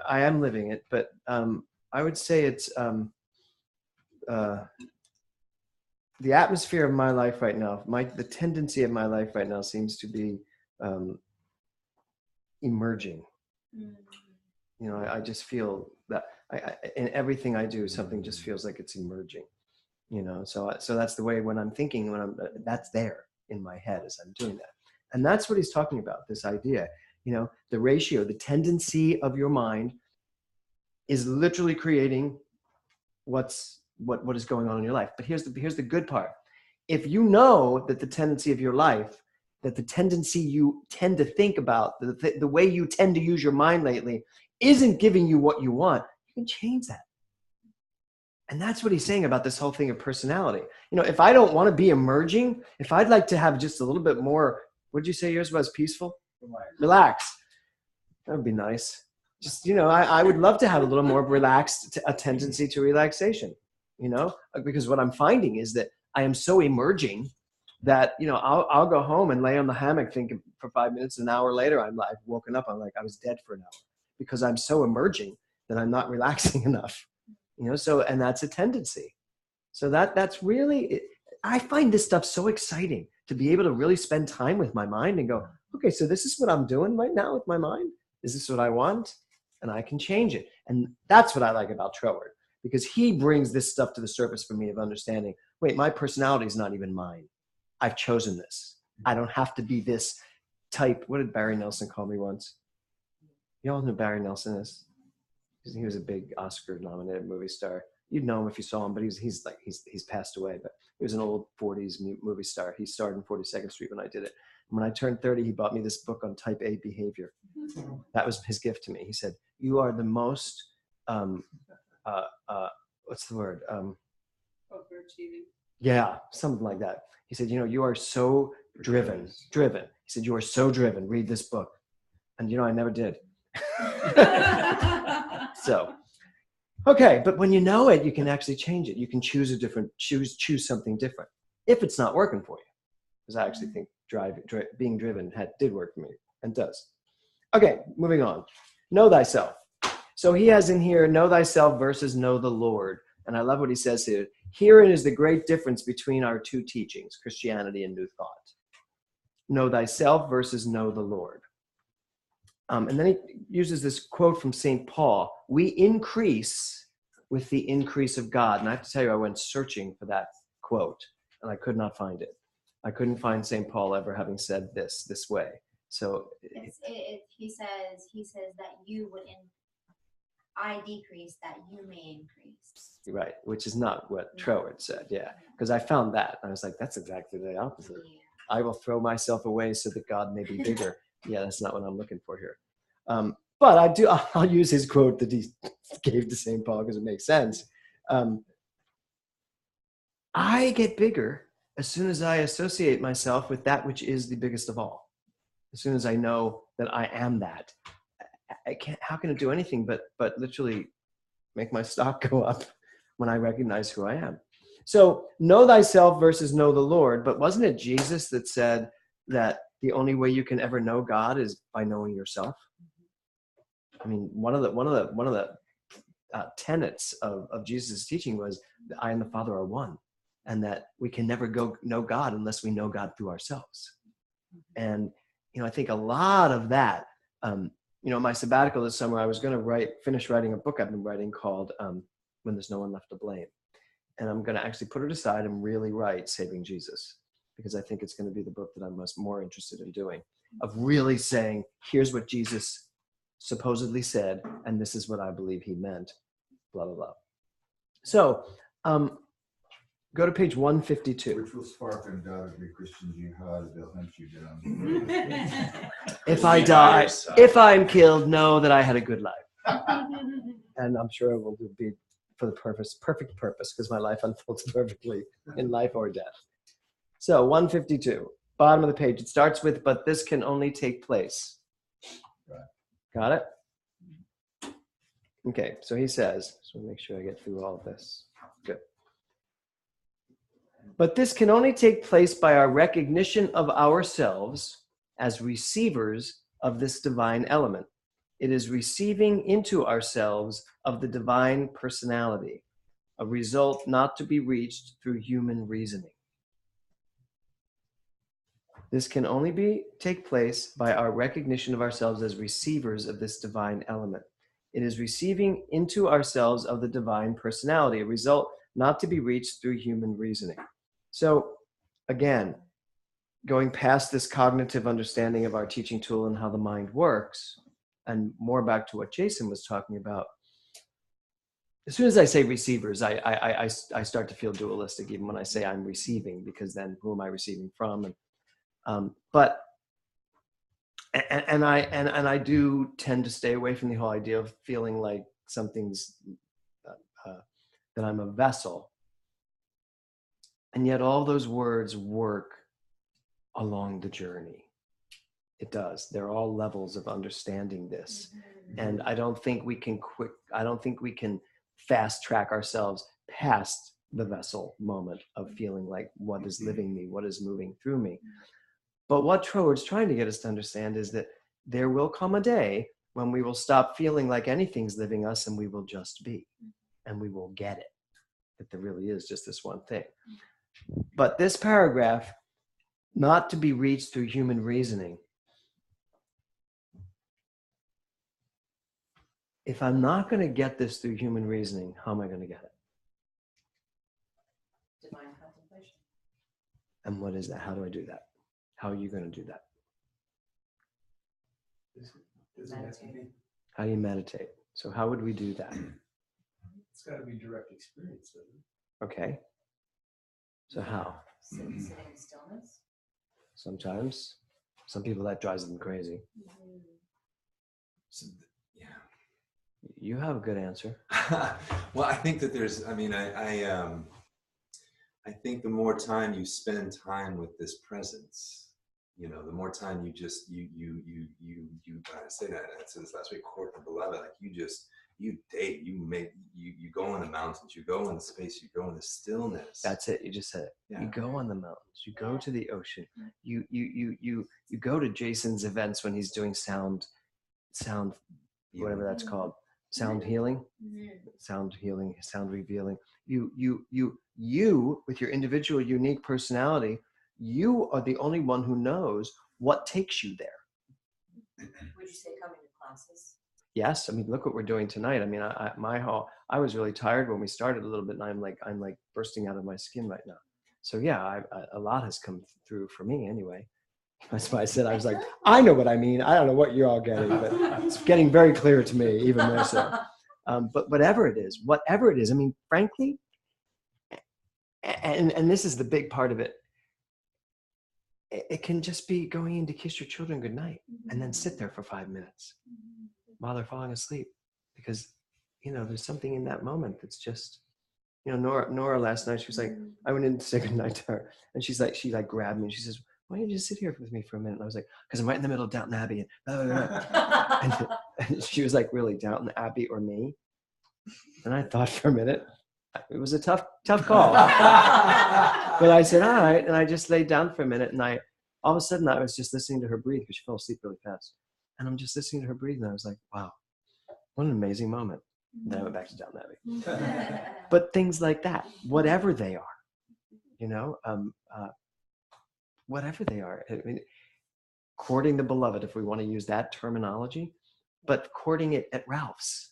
am living it, but I would say it's the atmosphere of my life right now, the tendency of my life right now seems to be emerging. You know, I just feel that in everything I do, something just feels like it's emerging. You know, so that's the way when I'm thinking, that's there in my head as I'm doing that. And that's what he's talking about, this idea, you know, the ratio, the tendency of your mind is literally creating what is going on in your life. But here's the good part. If you know that the tendency of your life, that the tendency you tend to think about, the way you tend to use your mind lately isn't giving you what you want, you can change that. And that's what he's saying about this whole thing of personality. You know, if I don't want to be emerging, if I'd like to have just a little bit more, what did you say yours was? Peaceful? Relax. That would be nice. Just, you know, I would love to have a little more relaxed, a tendency to relaxation, you know, because what I'm finding is that I am so emerging that, you know, I'll go home and lay on the hammock thinking for 5 minutes, an hour later, I've woken up, I'm like, I was dead for an hour because I'm so emerging that I'm not relaxing enough. You know, so, and that's a tendency. So that's really, I find this stuff so exciting to be able to really spend time with my mind and go, okay, so this is what I'm doing right now with my mind. Is this what I want? And I can change it. And that's what I like about Troward, because he brings this stuff to the surface for me of understanding, wait, my personality is not even mine. I've chosen this. I don't have to be this type. What did Barry Nelson call me once? You all know who Barry Nelson is? He was a big Oscar-nominated movie star. You'd know him if you saw him, but he's passed away. But he was an old 40s movie star. He starred in 42nd Street when I did it. And when I turned 30, he bought me this book on type A behavior. That was his gift to me. He said, "You are the most what's the word? Overachieving. Yeah, something like that." He said, "You know, you are so driven. He said, "You are so driven. Read this book." And you know, I never did. So, okay, but when you know it, you can actually change it. You can choose choose something different if it's not working for you. Because I actually think being driven did work for me and does. Okay, moving on. Know thyself. So he has in here, know thyself versus know the Lord. And I love what he says here. Herein is the great difference between our two teachings, Christianity and New Thought. Know thyself versus know the Lord. And then he uses this quote from St. Paul, we increase with the increase of God. And I have to tell you, I went searching for that quote, and I could not find it. I couldn't find St. Paul ever having said this way. So he says that you would, I decrease that you may increase. Right, which is not what Troward said, yeah. Because I found that, and I was like, that's exactly the opposite. Yeah. I will throw myself away so that God may be bigger. Yeah, that's not what I'm looking for here. But I'll use his quote that he gave to St. Paul because it makes sense. I get bigger as soon as I associate myself with that which is the biggest of all. As soon as I know that I am that, how can it do anything but literally make my stock go up when I recognize who I am? So know thyself versus know the Lord. But wasn't it Jesus that said that the only way you can ever know God is by knowing yourself? I mean, one of the tenets of Jesus' teaching was that I and the Father are one, and that we can never know God unless we know God through ourselves. And, I think a lot of that, my sabbatical this summer, I was going to finish writing a book I've been writing called When There's No One Left to Blame. And I'm going to actually put it aside and really write Saving Jesus, because I think it's going to be the book that I'm more interested in doing, of really saying, here's what Jesus supposedly said, and this is what I believe he meant, blah, blah, blah. So go to page 152. Which will spark undoubtedly Christian jihad. They'll hunt you down. If I die, if I'm killed, know that I had a good life. And I'm sure it will be for the perfect purpose, because my life unfolds perfectly in life or death. So 152, bottom of the page. It starts with, but this can only take place. Right. Got it? Okay, so he says, so make sure I get through all of this. Good. But this can only take place by our recognition of ourselves as receivers of this divine element. It is receiving into ourselves of the divine personality, a result not to be reached through human reasoning. This can only take place by our recognition of ourselves as receivers of this divine element. It is receiving into ourselves of the divine personality, a result not to be reached through human reasoning. So, again, going past this cognitive understanding of our teaching tool and how the mind works, and more back to what Jason was talking about, as soon as I say receivers, I start to feel dualistic, even when I say I'm receiving, because then who am I receiving from? And I do tend to stay away from the whole idea of feeling like something's that I'm a vessel. And yet all those words work along the journey. It does. They're all levels of understanding this. And I don't think we can fast track ourselves past the vessel moment of feeling like what is living me, what is moving through me. But what Troward's trying to get us to understand is that there will come a day when we will stop feeling like anything's living us, and we will just be, and we will get it, that there really is just this one thing. But this paragraph, not to be reached through human reasoning. If I'm not going to get this through human reasoning, how am I going to get it? Divine contemplation. And what is that? How do I do that? How are you going to do that? How do you meditate? So how would we do that? It's got to be direct experience, doesn't it? Okay. So how? Sitting in stillness. Sometimes. Some people, that drives them crazy. So, yeah. You have a good answer. Well, I think that there's, I think the more time you spend time with this presence, the more time you just, I say that, I said this last week, court the beloved, like you date, you go in the mountains, you go in the space, you go in the stillness. That's it. You just said it. Yeah. You go on the mountains, you go to the ocean, you go to Jason's events when he's doing sound, whatever that's called, sound healing, sound revealing. You with your individual unique personality, you are the only one who knows what takes you there. Would you say coming to classes? Yes, look what we're doing tonight. I was really tired when we started a little bit, and I'm like bursting out of my skin right now. So yeah, a lot has come through for me anyway. That's why I said, I was like, I know what I mean. I don't know what you're all getting, but it's getting very clear to me, even more so. But whatever it is, frankly, and this is the big part of it, it can just be going in to kiss your children goodnight and then sit there for 5 minutes while they're falling asleep, because there's something in that moment that's just, Nora last night, she was like, I went in to say goodnight to her, and she grabbed me and she says, why don't you just sit here with me for a minute? And I was like, because I'm right in the middle of Downton Abbey, and blah, blah, blah. And she was like, really, Downton Abbey or me? And I thought for a minute. It was a tough call. But I said, all right. And I just laid down for a minute, and all of a sudden I was just listening to her breathe, because she fell asleep really fast. And I'm just listening to her breathe, and I was like, wow, what an amazing moment. And then I went back to Downton Abbey. But things like that, whatever they are, whatever they are. courting the beloved, if we want to use that terminology, but courting it at Ralph's.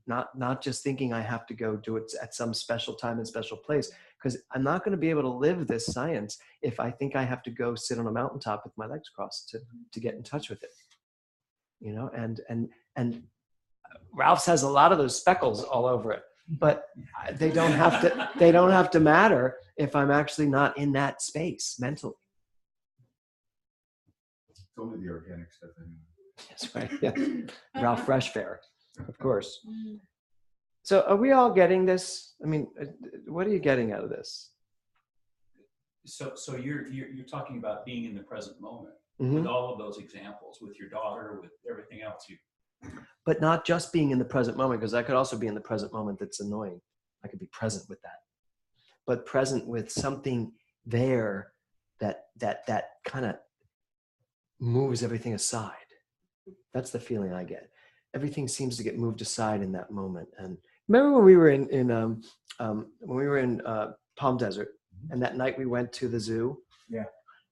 Not just thinking I have to go do it at some special time and special place, because I'm not going to be able to live this science if I think I have to go sit on a mountaintop with my legs crossed to get in touch with it. You know, and Ralph's has a lot of those speckles all over it, but they don't have to matter if I'm actually not in that space mentally. It's only the organic stuff anyway. That's right. Yeah. Ralph Fresh Fare, of course. So are we all getting this? I mean, what are you getting out of this? So you're talking about being in the present moment with all of those examples, with your daughter, with everything else. But not just being in the present moment, because I could also be in the present moment that's annoying. I could be present with that, but present with something there that kind of moves everything aside. That's the feeling I get. Everything seems to get moved aside in that moment. And remember when we were in Palm Desert, and that night we went to the zoo. Yeah.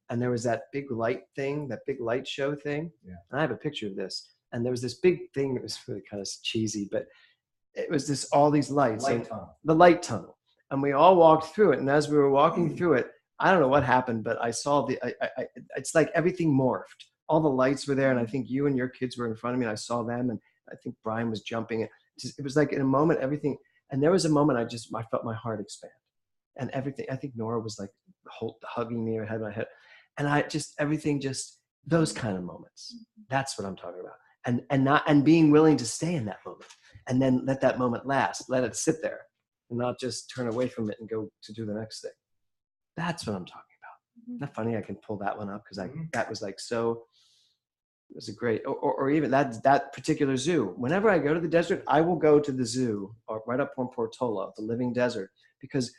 And there was that big light thing, that big light show thing. Yeah. And I have a picture of this. And there was this big thing that was really kind of cheesy, but it was all these lights. The light tunnel. And we all walked through it. And as we were walking through it, I don't know what happened, but I saw it's like everything morphed. All the lights were there. And I think you and your kids were in front of me, and I saw them. And I think Brian was jumping. It was like in a moment, everything. And there was a moment I felt my heart expand. And everything, I think Nora was like hugging me or had my head. And everything those kind of moments. That's what I'm talking about. And being willing to stay in that moment, and then let that moment last, let it sit there, and not just turn away from it and go to do the next thing. That's what I'm talking about. Isn't that funny? I can pull that one up because that was like so. It was a great, or even that particular zoo. Whenever I go to the desert, I will go to the zoo or right up on Portola, the living desert, because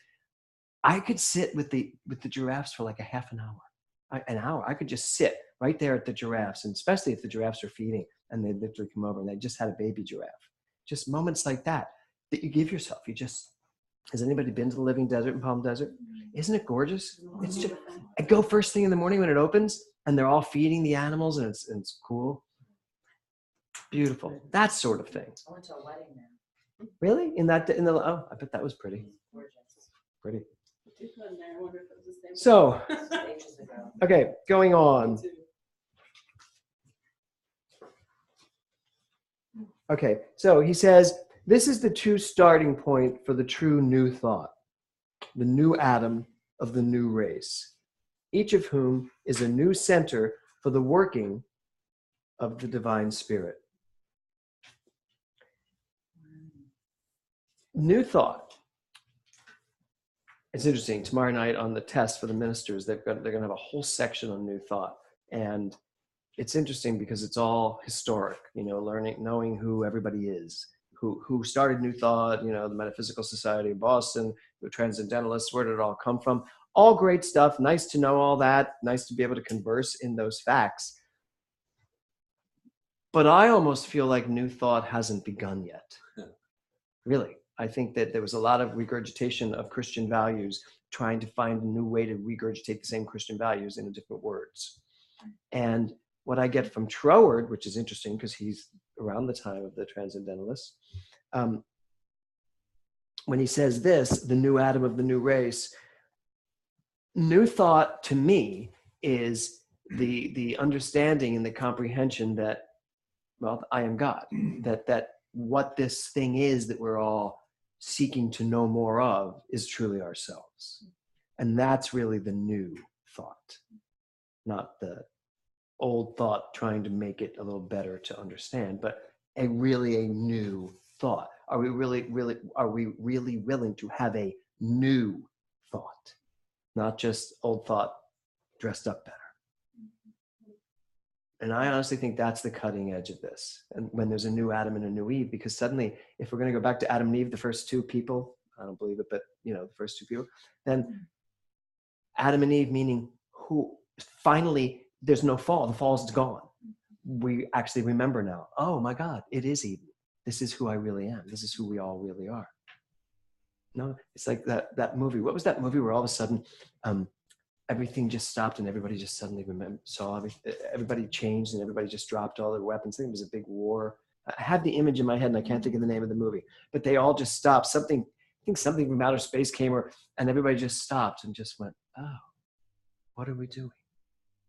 I could sit with the giraffes for like a half an hour. An hour. I could just sit right there at the giraffes, and especially if the giraffes are feeding and they literally come over and they just had a baby giraffe. Just moments like that you give yourself. Has anybody been to the living desert in Palm Desert? Isn't it gorgeous? It's just, I go first thing in the morning when it opens and they're all feeding the animals, and it's cool. Beautiful. That sort of thing. I went to a wedding there. Really? Oh, I bet that was pretty. Gorgeous. Pretty. I wonder if it was the same. So, Ages ago. okay, going on. Okay, so he says, this is the true starting point for the true new thought, the new atom of the new race, each of whom is a new center for the working of the divine spirit. New thought. It's interesting. Tomorrow night on the test for the ministers, they're going to have a whole section on new thought, and it's interesting because it's all historic. Knowing who everybody is, who started New Thought. The Metaphysical Society of Boston, the Transcendentalists. Where did it all come from? All great stuff. Nice to know all that. Nice to be able to converse in those facts. But I almost feel like New Thought hasn't begun yet. Really. I think that there was a lot of regurgitation of Christian values, trying to find a new way to regurgitate the same Christian values in different words. And what I get from Troward, which is interesting because he's around the time of the Transcendentalists, when he says this, the new atom of the new race, New Thought to me is the understanding and the comprehension that, well, I am God, that what this thing is that we're all seeking to know more of is truly ourselves. And that's really the new thought, not the old thought trying to make it a little better to understand, but a new thought. Are we really willing to have a new thought, not just old thought dressed up better? And I honestly think that's the cutting edge of this. And when there's a new Adam and a new Eve, because suddenly, if we're going to go back to Adam and Eve, the first two people, I don't believe it, but the first two people, then Adam and Eve, meaning who finally there's no fall. The fall's gone. We actually remember now, oh my God, it is Eden. This is who I really am. This is who we all really are. No, it's like that movie. What was that movie where all of a sudden everything just stopped and everybody just suddenly saw everybody changed and everybody just dropped all their weapons. I think it was a big war. I have the image in my head and I can't think of the name of the movie, but they all just stopped. I think something from outer space came, and everybody just stopped and just went, oh, what are we doing?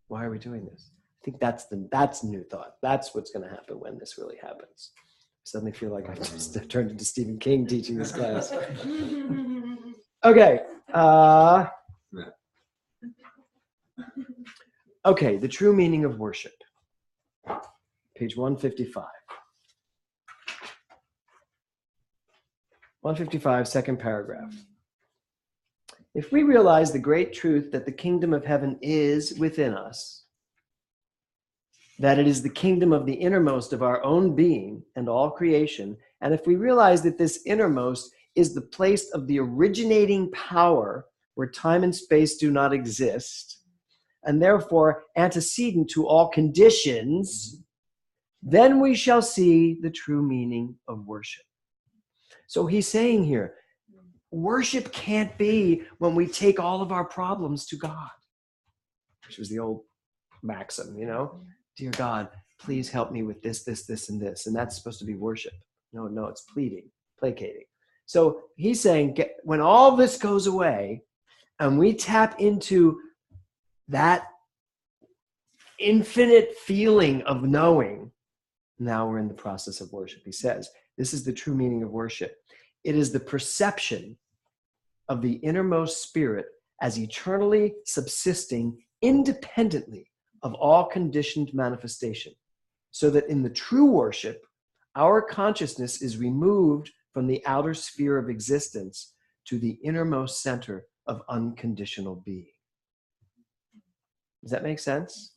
Why are we doing this? I think that's new thought. That's what's going to happen when this really happens. I suddenly feel like I just turned into Stephen King teaching this class. Okay. Okay, the true meaning of worship. Page 155. 155, second paragraph. If we realize the great truth that the kingdom of heaven is within us, that it is the kingdom of the innermost of our own being and all creation, and if we realize that this innermost is the place of the originating power where time and space do not exist, and therefore antecedent to all conditions, then we shall see the true meaning of worship. So he's saying here, worship can't be when we take all of our problems to God, which was the old maxim, Dear God, please help me with this, this, this, and this. And that's supposed to be worship. No, it's pleading, placating. So he's saying when all this goes away and we tap into that infinite feeling of knowing, now we're in the process of worship. He says, this is the true meaning of worship. It is the perception of the innermost spirit as eternally subsisting independently of all conditioned manifestation, so that in the true worship, our consciousness is removed from the outer sphere of existence to the innermost center of unconditional being. Does that make sense?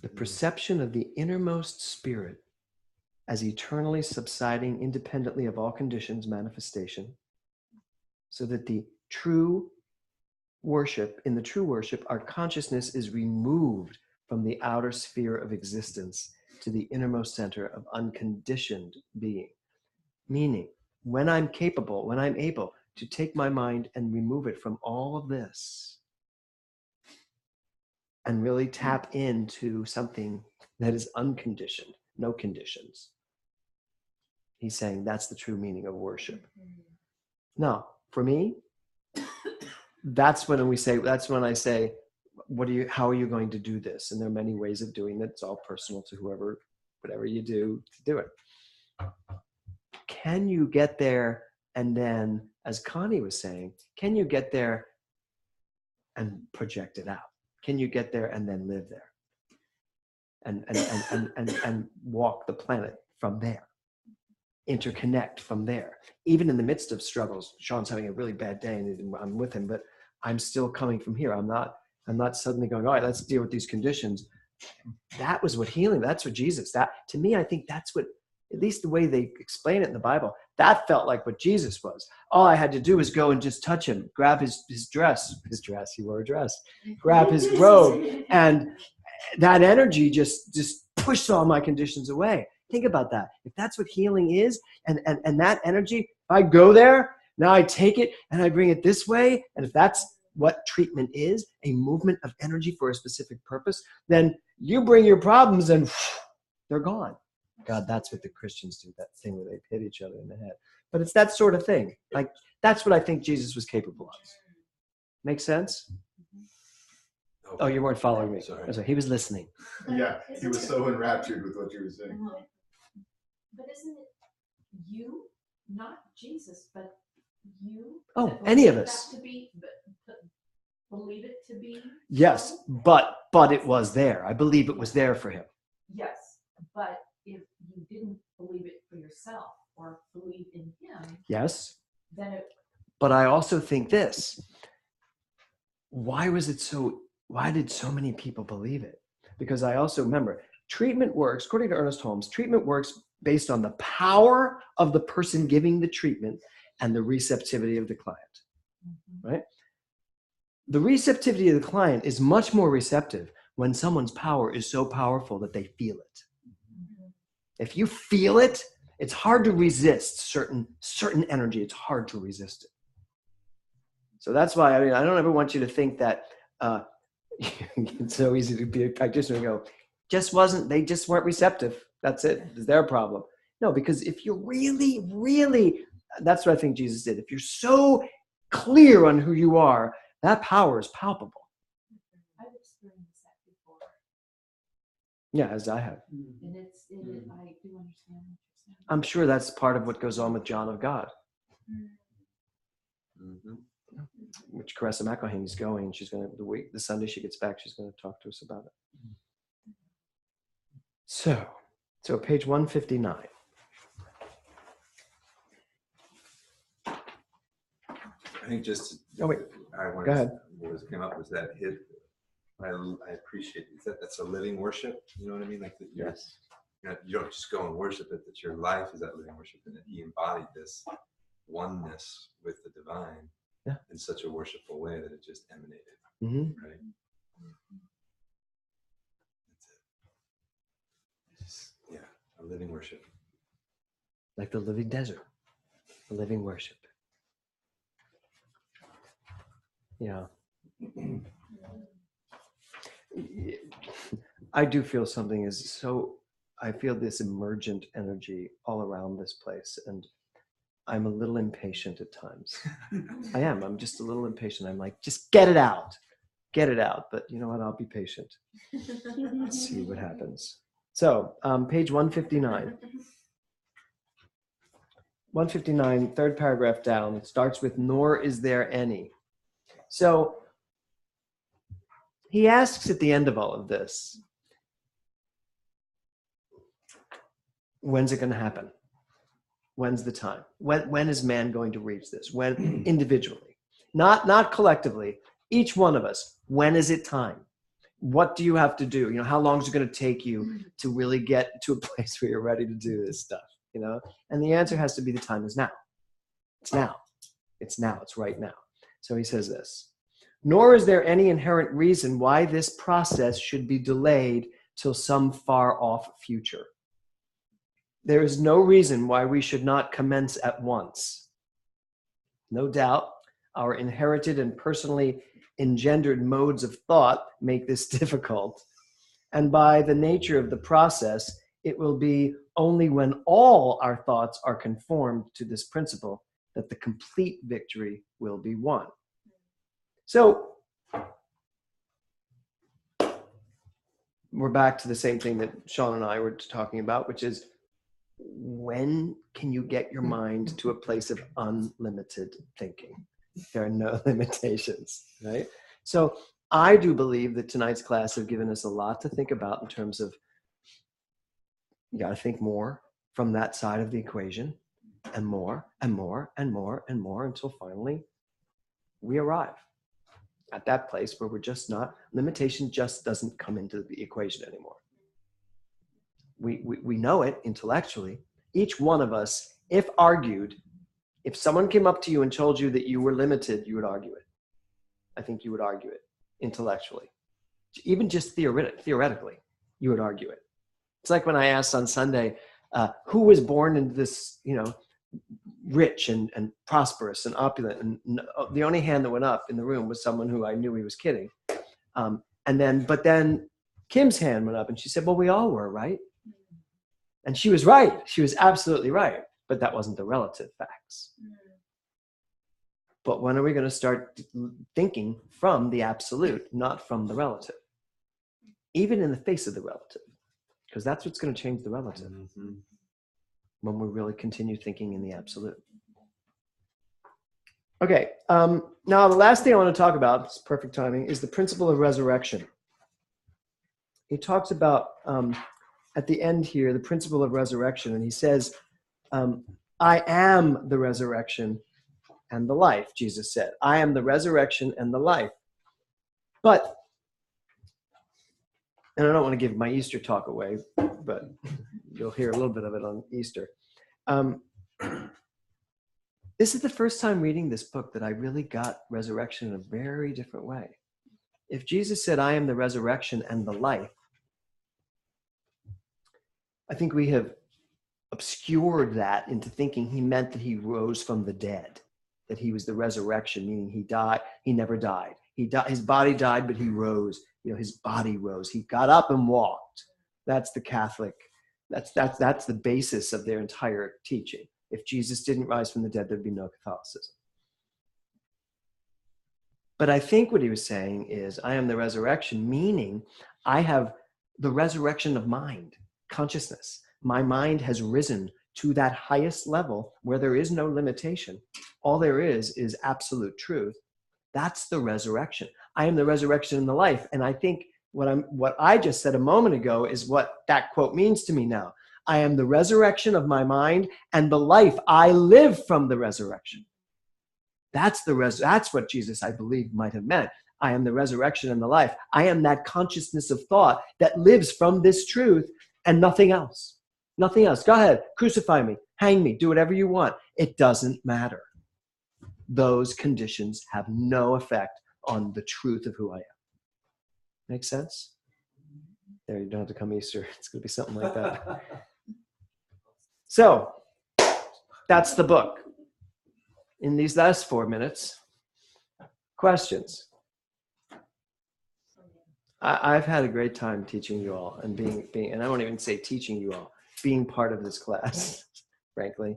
The perception of the innermost spirit as eternally subsiding independently of all conditions, manifestation, so that the true worship, in the true worship, our consciousness is removed from the outer sphere of existence to the innermost center of unconditioned being. Meaning, when I'm capable, when I'm able to take my mind and remove it from all of this and really tap into something that is unconditioned, no conditions. He's saying that's the true meaning of worship. Now, for me, that's when I say, how are you going to do this? And there are many ways of doing it. It's all personal to whatever you do to do it. Can you get there? And then, as Connie was saying, can you get there and project it out? Can you get there and then live there? And walk the planet from there. Interconnect from there. Even in the midst of struggles, Sean's having a really bad day and I'm with him, but I'm still coming from here. I'm not suddenly going, all right, let's deal with these conditions. That was what healing, that's what Jesus, to me, I think that's what, at least the way they explain it in the Bible, that felt like what Jesus was. All I had to do was go and just touch him, grab his dress, he wore a dress, grab his robe, and that energy just pushed all my conditions away. Think about that. If that's what healing is, and that energy, if I go there, now I take it and I bring it this way, and if that's what treatment is, a movement of energy for a specific purpose, then you bring your problems and they're gone. God, that's what the Christians do, that thing where they hit each other in the head. But it's that sort of thing. Like, that's what I think Jesus was capable of. Make sense? Oh, you weren't following me. Sorry. He was listening. Yeah, he was so enraptured with what you were saying. But isn't it you, not Jesus, but you? Oh, any of us. Believe it to be? Yes, but it was there. I believe it was there for him. Yes, but if you didn't believe it for yourself or believe in him, yes, then it. But I also think this. Why did so many people believe it? Because I also remember, treatment works, according to Ernest Holmes, treatment works based on the power of the person giving the treatment and the receptivity of the client, right? The receptivity of the client is much more receptive when someone's power is so powerful that they feel it. If you feel it, It's hard to resist certain energy. It's hard to resist it. So that's why, I mean, I don't ever want you to think that it's so easy to be a practitioner and go, they just weren't receptive. That's it. It's their problem. No, because if you're really, really, that's what I think Jesus did. If you're so clear on who you are, that power is palpable. I've experienced that before. Yeah, as I have. And I do understand what you're saying. I'm sure that's part of what goes on with John of God. Mm-hmm. Which Caressa McElhaney is going, and she's going to, the Sunday she gets back, she's going to talk to us about it. So page 159. I think just, oh wait, I wanted go ahead. What came up was that hit. I appreciate that's a living worship. You know what I mean? Like that. Yes. You don't just go and worship it. That your life is that living worship, and that he embodied this oneness with the divine in such a worshipful way that it just emanated. Mm-hmm. Right. That's it. A living worship. Like the living desert, a living worship. Yeah. I do feel something is so, I feel this emergent energy all around this place, and I'm a little impatient at times. I am. I'm just a little impatient. I'm like, just get it out. Get it out. But you know what? I'll be patient. Let's see what happens. So, page 159. 159, third paragraph down. It starts with, nor is there any. So, he asks at the end of all of this, when's it going to happen? When's the time? When is man going to reach this? When individually, not collectively, each one of us, when is it time? What do you have to do? You know, how long is it going to take you to really get to a place where you're ready to do this stuff? You know, and the answer has to be the time is now. It's now. It's now. It's right now. So he says this, nor is there any inherent reason why this process should be delayed till some far off future. There is no reason why we should not commence at once. No doubt, our inherited and personally engendered modes of thought make this difficult. And by the nature of the process, it will be only when all our thoughts are conformed to this principle that the complete victory will be won. So, we're back to the same thing that Sean and I were talking about, which is, when can you get your mind to a place of unlimited thinking? There are no limitations, right? So I do believe that tonight's class have given us a lot to think about in terms of, you got to think more from that side of the equation, and more and more and more and more until finally we arrive at that place where we're just not, limitation just doesn't come into the equation anymore. We know it intellectually. Each one of us, if argued, if someone came up to you and told you that you were limited, you would argue it. I think you would argue it intellectually. Even just theoretically, you would argue it. It's like when I asked on Sunday, who was born into this, you know, rich and prosperous and opulent, and the only hand that went up in the room was someone who I knew he was kidding. But then Kim's hand went up and she said, well, we all were, right? And she was right. She was absolutely right. But that wasn't the relative facts. But when are we going to start thinking from the absolute, not from the relative? Even in the face of the relative. Because that's what's going to change the relative. Mm-hmm. When we really continue thinking in the absolute. Okay. Now, the last thing I want to talk about, it's perfect timing, is the principle of resurrection. He talks about, at the end here, the principle of resurrection. And he says, I am the resurrection and the life, Jesus said. I am the resurrection and the life. But, and I don't want to give my Easter talk away, but you'll hear a little bit of it on Easter. This is the first time reading this book that I really got resurrection in a very different way. If Jesus said, I am the resurrection and the life, I think we have obscured that into thinking he meant that he rose from the dead, that he was the resurrection, meaning he died, he never died. His body died, but he rose. His body rose. He got up and walked. That's the Catholic, that's the basis of their entire teaching. If Jesus didn't rise from the dead, there'd be no Catholicism. But I think what he was saying is, I am the resurrection, meaning I have the resurrection of mind, consciousness. My mind has risen to that highest level where there is no limitation. All there is absolute truth. That's the resurrection. I am the resurrection and the life. And I think what I just said a moment ago is what that quote means to me now. I am the resurrection of my mind and the life. I live from the resurrection. That's what Jesus, I believe, might have meant. I am the resurrection and the life. I am that consciousness of thought that lives from this truth and nothing else. Nothing else. Go ahead, crucify me, hang me, do whatever you want. It doesn't matter. Those conditions have no effect on the truth of who I am. Make sense? There, you don't have to come Easter. It's going to be something like that. So, that's the book. In these last 4 minutes, questions. I've had a great time teaching you all and being, and I won't even say teaching you all, being part of this class, frankly.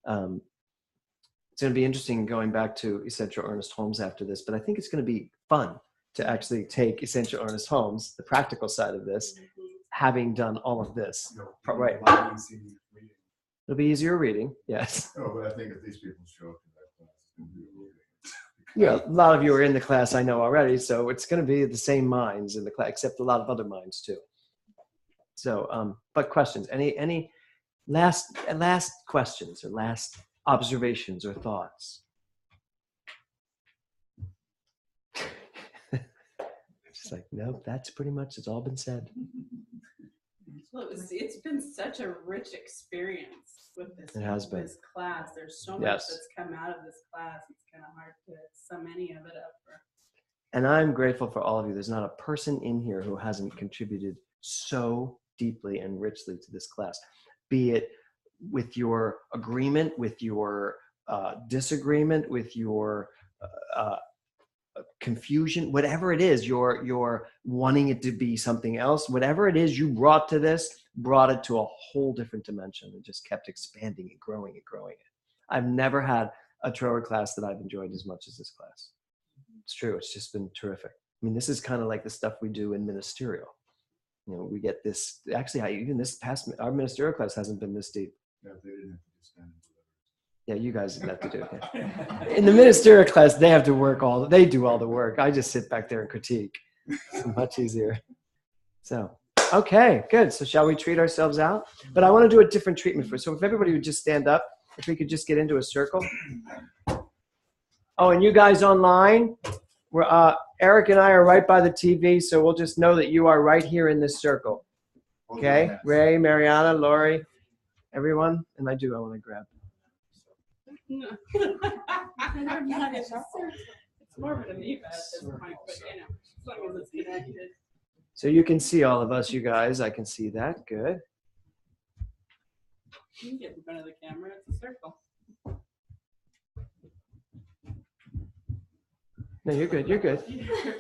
It's going to be interesting going back to Essential Ernest Holmes after this, but I think it's going to be fun to actually take Essential Ernest Holmes, the practical side of this, having done all of this. Right. It'll be easier reading, yes. No, but I think if these people show up to that class, it's going to be amazing. Yeah, a lot of you are in the class I know already, so it's going to be the same minds in the class, except a lot of other minds too. So, but questions? Any last questions or last observations or thoughts? It's like, nope, that's pretty much, it's all been said. Well, it's been such a rich experience with this, it has been. This class. There's so much that's come out of this class. It's kind of hard to sum any of it up. And I'm grateful for all of you. There's not a person in here who hasn't contributed so deeply and richly to this class, be it with your agreement, with your disagreement, with your confusion, whatever it is, you're wanting it to be something else, whatever it is you brought to this, brought it to a whole different dimension and just kept expanding it, growing it, growing it. I've never had a Trower class that I've enjoyed as much as this class. It's true. It's just been terrific. I mean, this is kind of like the stuff we do in ministerial. You know, we get this, actually, even this past, our ministerial class hasn't been this deep. Yeah, they didn't have to stand into Yeah, you guys didn't have to do it. Yeah. In the ministerial class, they have to work they do all the work. I just sit back there and critique. It's much easier. So, okay, good. So shall we treat ourselves out? But I want to do a different treatment first. So if everybody would just stand up, if we could just get into a circle. Oh, and you guys online, Eric and I are right by the TV, so we'll just know that you are right here in this circle. Okay? Ray, Mariana, Lori, everyone. And I want to grab. No. It's more of an amoeba at this point, but you know, as long as it's connected. So you can see all of us, you guys. I can see that. Good. You can get in front of the camera. It's a circle. No, you're good. You're good.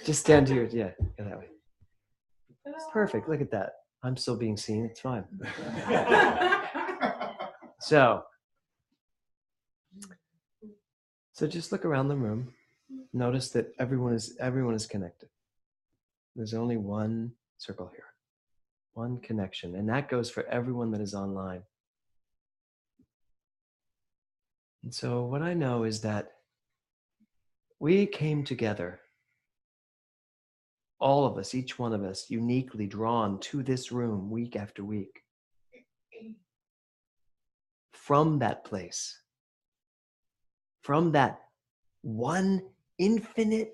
Just stand here. Yeah, go that way. It's perfect. Look at that. I'm still being seen. It's fine. So just look around the room. Notice that everyone is connected. There's only one circle here, one connection, and that goes for everyone that is online. And so what I know is that we came together, all of us, each one of us, uniquely drawn to this room week after week, from that place, from that one infinite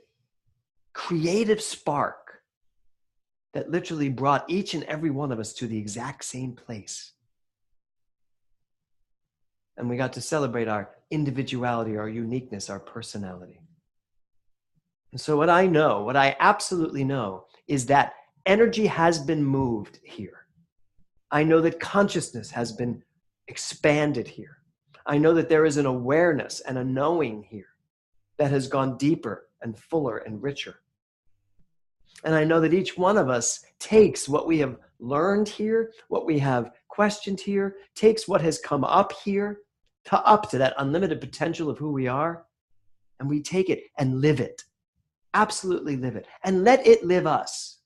creative spark that literally brought each and every one of us to the exact same place. And we got to celebrate our individuality, our uniqueness, our personality. And so what I absolutely know is that energy has been moved here. I know that consciousness has been expanded here. I know that there is an awareness and a knowing here that has gone deeper and fuller and richer. And I know that each one of us takes what we have learned here, what we have questioned here, takes what has come up here, up to that unlimited potential of who we are, and we take it and live it. Absolutely live it. And let it live us,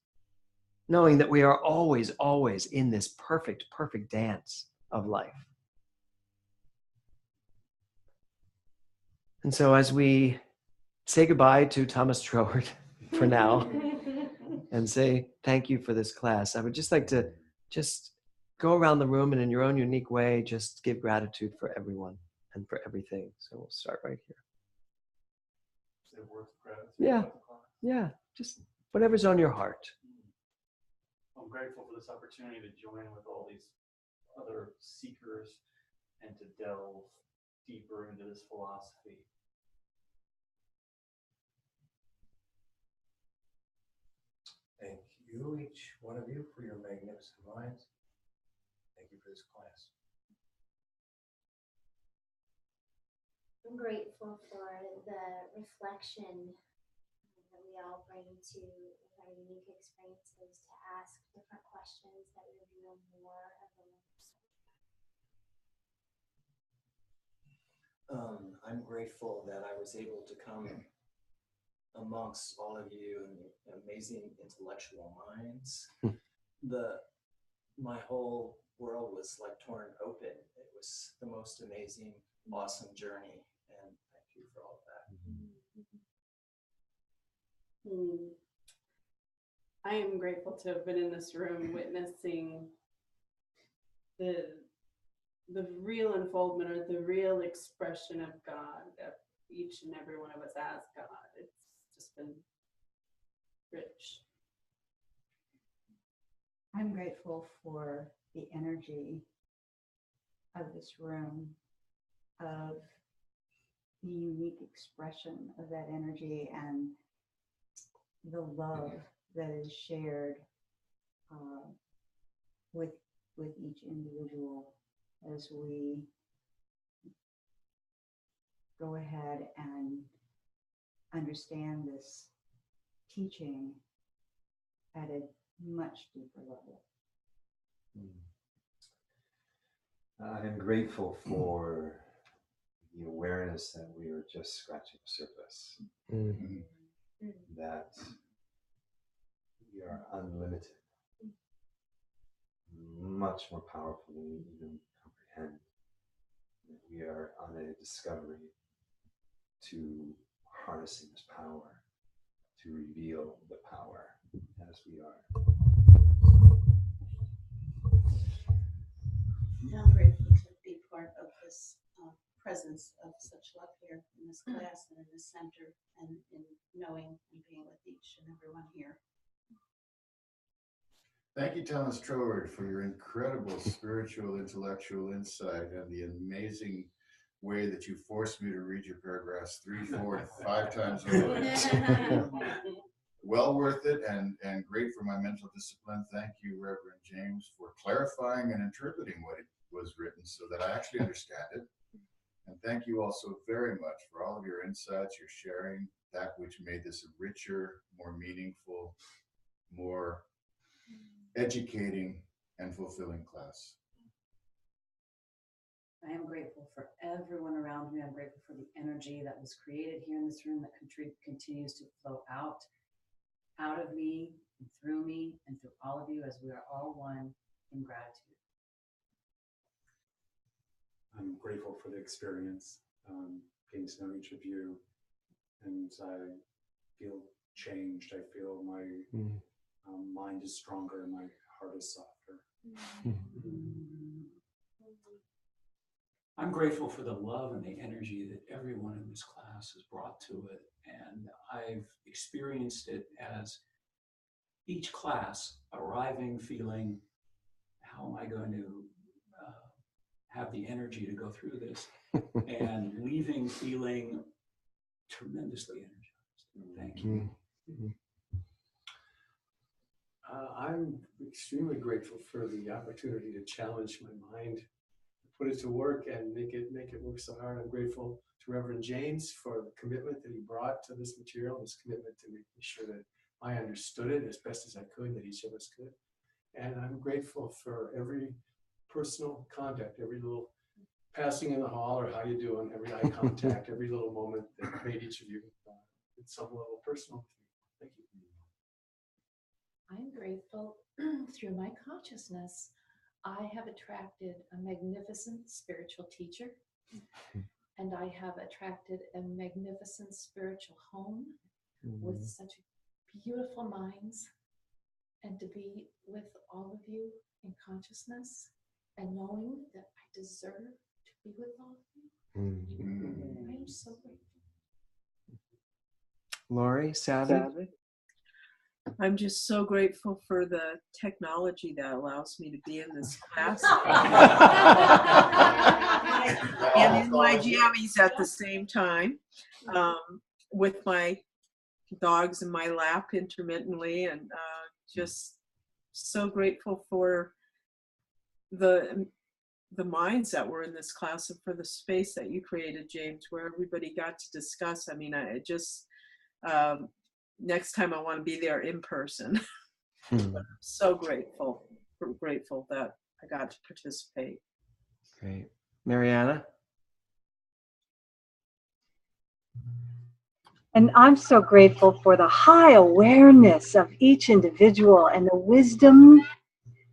knowing that we are always, always in this perfect, perfect dance of life. And so as we say goodbye to Thomas Troward for now and say thank you for this class, I would just like to just go around the room and in your own unique way, just give gratitude for everyone and for everything. So we'll start right here. Say words of gratitude. Yeah. Yeah. Just whatever's on your heart. I'm grateful for this opportunity to join with all these other seekers and to delve deeper into this philosophy. Thank you, each one of you, for your magnificent minds. Thank you for this class. I'm grateful for the reflection that we all bring to our unique experiences to ask different questions that reveal more of the I'm grateful that I was able to come amongst all of you and amazing intellectual minds. My whole world was like torn open. It was the most amazing, awesome journey, and thank you for all of that. I am grateful to have been in this room witnessing the real unfoldment or the real expression of God that each and every one of us as God. It's just been rich. I'm grateful for the energy of this room, of the unique expression of that energy and the love that is shared with each individual as we go ahead and understand this teaching at a much deeper level. I'm grateful for the awareness that we are just scratching the surface, that we are unlimited, much more powerful than we even comprehend. That we are on a discovery to harnessing this power, to reveal the power as we are. I'm grateful to be part of this presence of such love here in this class and in this center, and in knowing and being with each and everyone here. Thank you, Thomas Troward, for your incredible spiritual, intellectual insight and the amazing way that you forced me to read your paragraphs 3, 4, and 5 times over. Well worth it and great for my mental discipline. Thank you, Reverend James, for clarifying and interpreting what it was written so that I actually understand it. And thank you also very much for all of your insights, your sharing, that which made this a richer, more meaningful, more educating and fulfilling class. I am grateful for everyone around me. I'm grateful for the energy that was created here in this room that continues to flow out of me, and through me, and through all of you as we are all one in gratitude. I'm grateful for the experience, getting to know each of you, and I feel changed. I feel my mind is stronger and my heart is softer. I'm grateful for the love and the energy that everyone in this class has brought to it. And I've experienced it as each class arriving, feeling, how am I going to have the energy to go through this? And leaving feeling tremendously energized. Thank you. I'm extremely grateful for the opportunity to challenge my mind, to put it to work and make it work so hard. I'm grateful to Reverend James for the commitment that he brought to this material, his commitment to making sure that I understood it as best as I could, that each of us could. And I'm grateful for every personal contact, every little passing in the hall or how you doing, every eye contact, every little moment that made each of you at some level personal. Thank you. I'm grateful through my consciousness, I have attracted a magnificent spiritual teacher, and I have attracted a magnificent spiritual home with such beautiful minds, and to be with all of you in consciousness and knowing that I deserve to be with all of you. I am so grateful. Lori, Savvy? I'm just so grateful for the technology that allows me to be in this class. And in my jammies at the same time, with my dogs in my lap intermittently, and just so grateful for the minds that were in this class and for the space that you created, James, where everybody got to discuss. I mean, I just, next time I want to be there in person. I'm so grateful that I got to participate. Great. Mariana? And I'm so grateful for the high awareness of each individual and the wisdom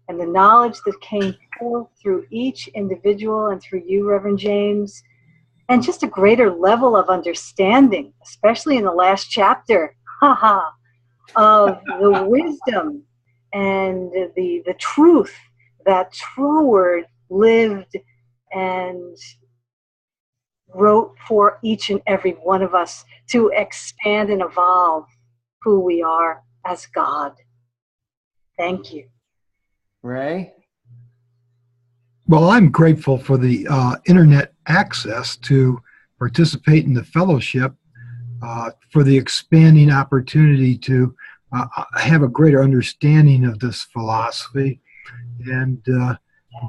and the knowledge that came forth through each individual and through you, Reverend James, and just a greater level of understanding, especially in the last chapter, of the wisdom and the truth that Troward lived and wrote for each and every one of us to expand and evolve who we are as God. Thank you. Ray? Well, I'm grateful for the internet access to participate in the fellowship, for the expanding opportunity to have a greater understanding of this philosophy, and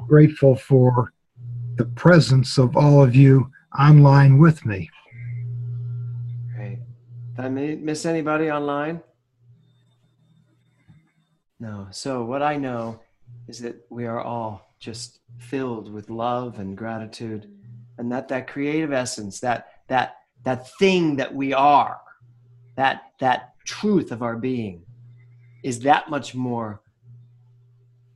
grateful for the presence of all of you online with me. Great. Did I miss anybody online? No. So what I know is that we are all just filled with love and gratitude, and that creative essence, that thing that we are, that truth of our being is that much more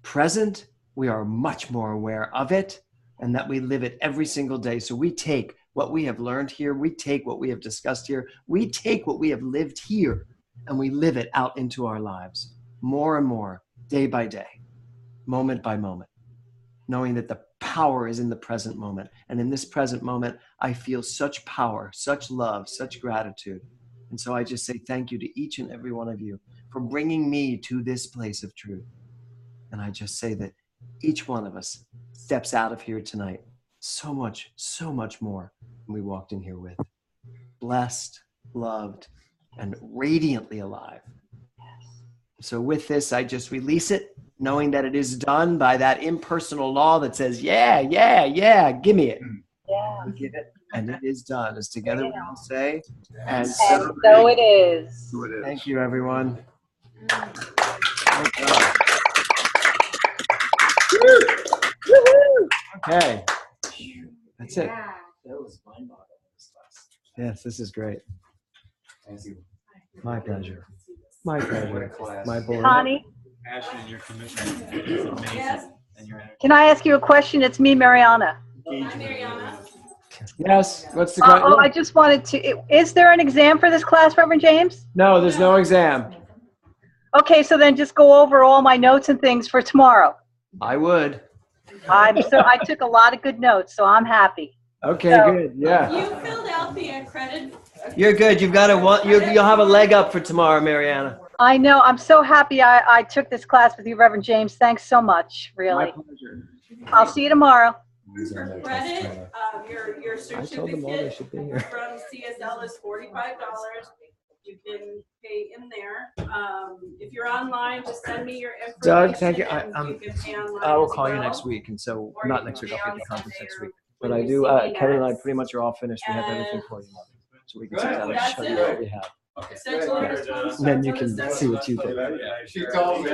present. We are much more aware of it, and that we live it every single day. So we take what we have learned here, we take what we have discussed here, we take what we have lived here, and we live it out into our lives more and more, day by day, moment by moment, knowing that the power is in the present moment. And in this present moment, I feel such power, such love, such gratitude. And so I just say thank you to each and every one of you for bringing me to this place of truth. And I just say that each one of us steps out of here tonight so much more than we walked in here with. Blessed, loved, and radiantly alive. So with this, I just release it, knowing that it is done by that impersonal law that says, yeah, give me it. Yeah. We give it, and it is done. As together we all say, and so it is. Thank you, everyone. Okay. That's it. That was mind-boggling, this class. Yes, this is great. Thank you. My pleasure. My pleasure. My boy. Connie? Passion and your commitment is amazing. Yes. And your Can I ask you a question? It's me, Mariana. Hi, Mariana. Yes. What's the question? I just wanted to, is there an exam for this class, Reverend James? No, there's no exam. Okay, so then just go over all my notes and things for tomorrow. I would. I took a lot of good notes, so I'm happy. Okay, good. Yeah. You filled out the credit. You're good. You've got you'll have a leg up for tomorrow, Mariana. I know. I'm so happy I took this class with you, Reverend James. Thanks so much, really. My pleasure. I'll see you tomorrow. For credit, your I told them all they certificate should be here. from CSL is $45. You can pay in there. If you're online, just send me your information. Doug, thank you. And you can pay online I will as call you well. next week, and so Or not you next can week. pay I'll be on at the conference Sunday next or week. But I when do. you see me Kevin and I next. pretty much are all finished. We have everything And for you, so we can sit down and show you what we have. Essentially, And then you can see what you think. She told me.